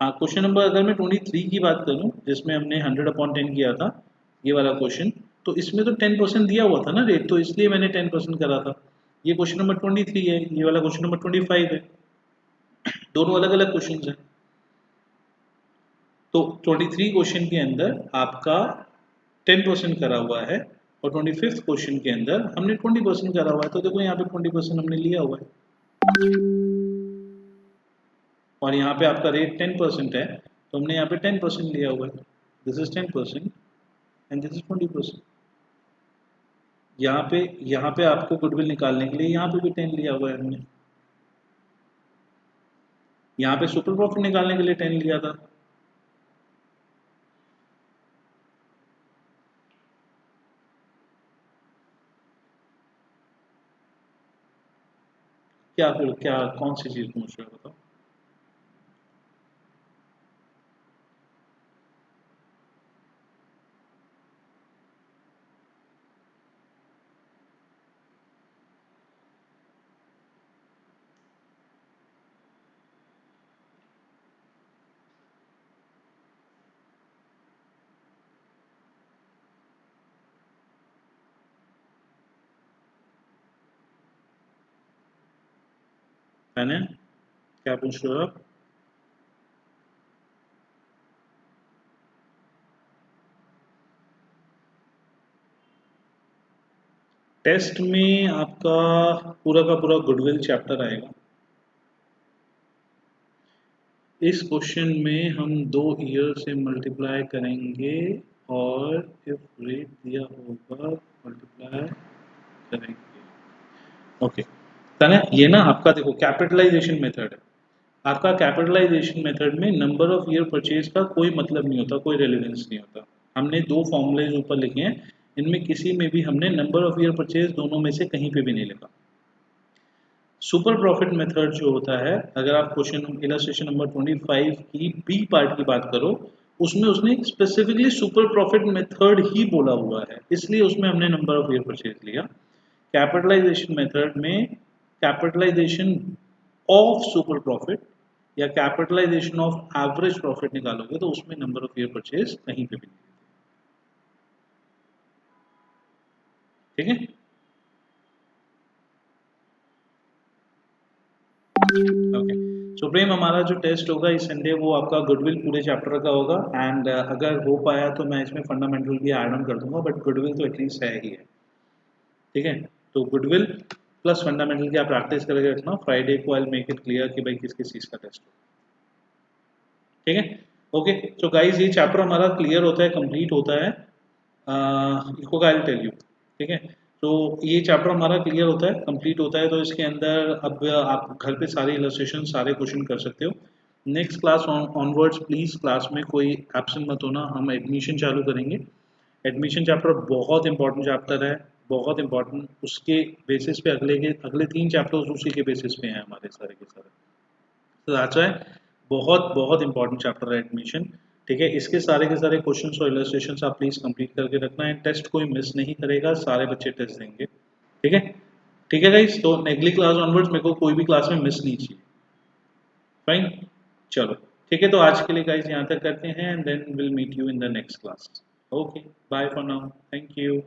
हाँ, क्वेश्चन नंबर अगर मैं 23 की बात करूं जिसमें हमने 100/10 किया था, ये वाला क्वेश्चन, तो इसमें तो 10% दिया हुआ था ना रेट, तो इसलिए मैंने 10% करा था। ये क्वेश्चन नंबर 23 है, ये वाला क्वेश्चन नंबर 25 है, दोनों अलग अलग क्वेश्चन हैं। तो 23 क्वेश्चन के अंदर आपका 10% करा हुआ है और 25th क्वेश्चन के अंदर हमने 20% करा हुआ है, तो देखो यहाँ पे 20% हमने लिया हुआ है और यहाँ पे आपका रेट 10% है, तो हमने यहाँ पे 10% लिया हुआ है। This is 10% and this is 20%। यहाँ पे आपको गुडविल निकालने के लिए यहाँ पे भी 10 लिया हुआ है हमने, यहाँ पे सुपर प्रॉफिट निकालने के लिए 10 लिया था। क्या कौन सी चीज पूछ रहे हो बताओ। मैंने क्या पूछ रहे हो आप? टेस्ट में आपका पूरा का पूरा गुडविल चैप्टर आएगा। इस क्वेश्चन में हम 2 ईयर से मल्टीप्लाई करेंगे और इफ रेट दिया होगा मल्टीप्लाई करेंगे। ओके, तने ये ना आपका देखो कैपिटलाइजेशन मेथड है। आपका कैपिटलाइजेशन मेथड में नंबर ऑफ ईयर परचेज का कोई मतलब नहीं होता, कोई रेलेवेंस नहीं होता। हमने 2 फॉर्मूलेज ऊपर लिखे हैं, इनमें किसी में भी हमने नंबर ऑफ ईयर परचेज दोनों में से कहीं पे भी नहीं लिखा। सुपर प्रॉफिट मेथड जो होता है, अगर आप क्वेश्चन इलस्ट्रेशन नंबर 25 की बी पार्ट की बात करो, उसमें उसने स्पेसिफिकली सुपर प्रॉफिट मेथड ही बोला हुआ है, इसलिए उसमें हमने नंबर ऑफ ईयर परचेज लिया। कैपिटलाइजेशन मेथड में कैपिटलाइजेशन ऑफ सुपर प्रॉफिट या कैपिटलाइजेशन ऑफ एवरेज प्रॉफिट निकालोगे तो उसमें नंबर ऑफ ईयर परचेज कहीं पे भी नहीं। ठीक है, ओके। सो प्रेम, हमारा जो टेस्ट होगा इस संडे वो आपका गुडविल पूरे चैप्टर का होगा एंड अगर हो पाया तो मैं इसमें फंडामेंटल भी ऐड ऑन कर दूंगा, बट गुडविल तो एटलीस्ट है ही है। ठीक है, तो गुडविल प्लस फंडामेंटल की आप प्रैक्टिस करके रखना, फ्राइडे को आई मेक इट क्लियर कि भाई किस किस चीज़ का टेस्ट हो। ठीक है, ओके। सो गाइज, ये चैप्टर हमारा क्लियर होता है, कंप्लीट होता है। इसको आई टेल यू। ठीक है, तो ये चैप्टर हमारा क्लियर होता है, कंप्लीट होता है, तो इसके अंदर अब आप घर पे सारे इलस्ट्रेशन सारे क्वेश्चन कर सकते हो। Next class onwards please class में कोई एब्सेंट मत होना, हम एडमिशन चालू करेंगे। एडमिशन चैप्टर बहुत इंपॉर्टेंट चैप्टर है, बहुत इंपॉर्टेंट। उसके बेसिस पे अगले 3 चैप्टर्स उसी के बेसिस पे हैं हमारे सारे के सारे। तो दैट्स व्हाई बहुत बहुत इंपॉर्टेंट चैप्टर है एडमिशन। ठीक है, इसके सारे क्वेश्चंस और इलस्ट्रेशंस आप प्लीज कंप्लीट करके रखना है, टेस्ट कोई मिस नहीं करेगा, सारे बच्चे टेस्ट देंगे। ठीक है, ठीक है गाइस, तो अगली क्लास ऑनवर्ड्स मेरे को कोई भी क्लास में मिस नहीं चाहिए। फाइन, चलो ठीक है, तो आज के लिए गाइस यहाँ तक करते हैं and then will meet you in the next class. Okay, bye for now, thank you.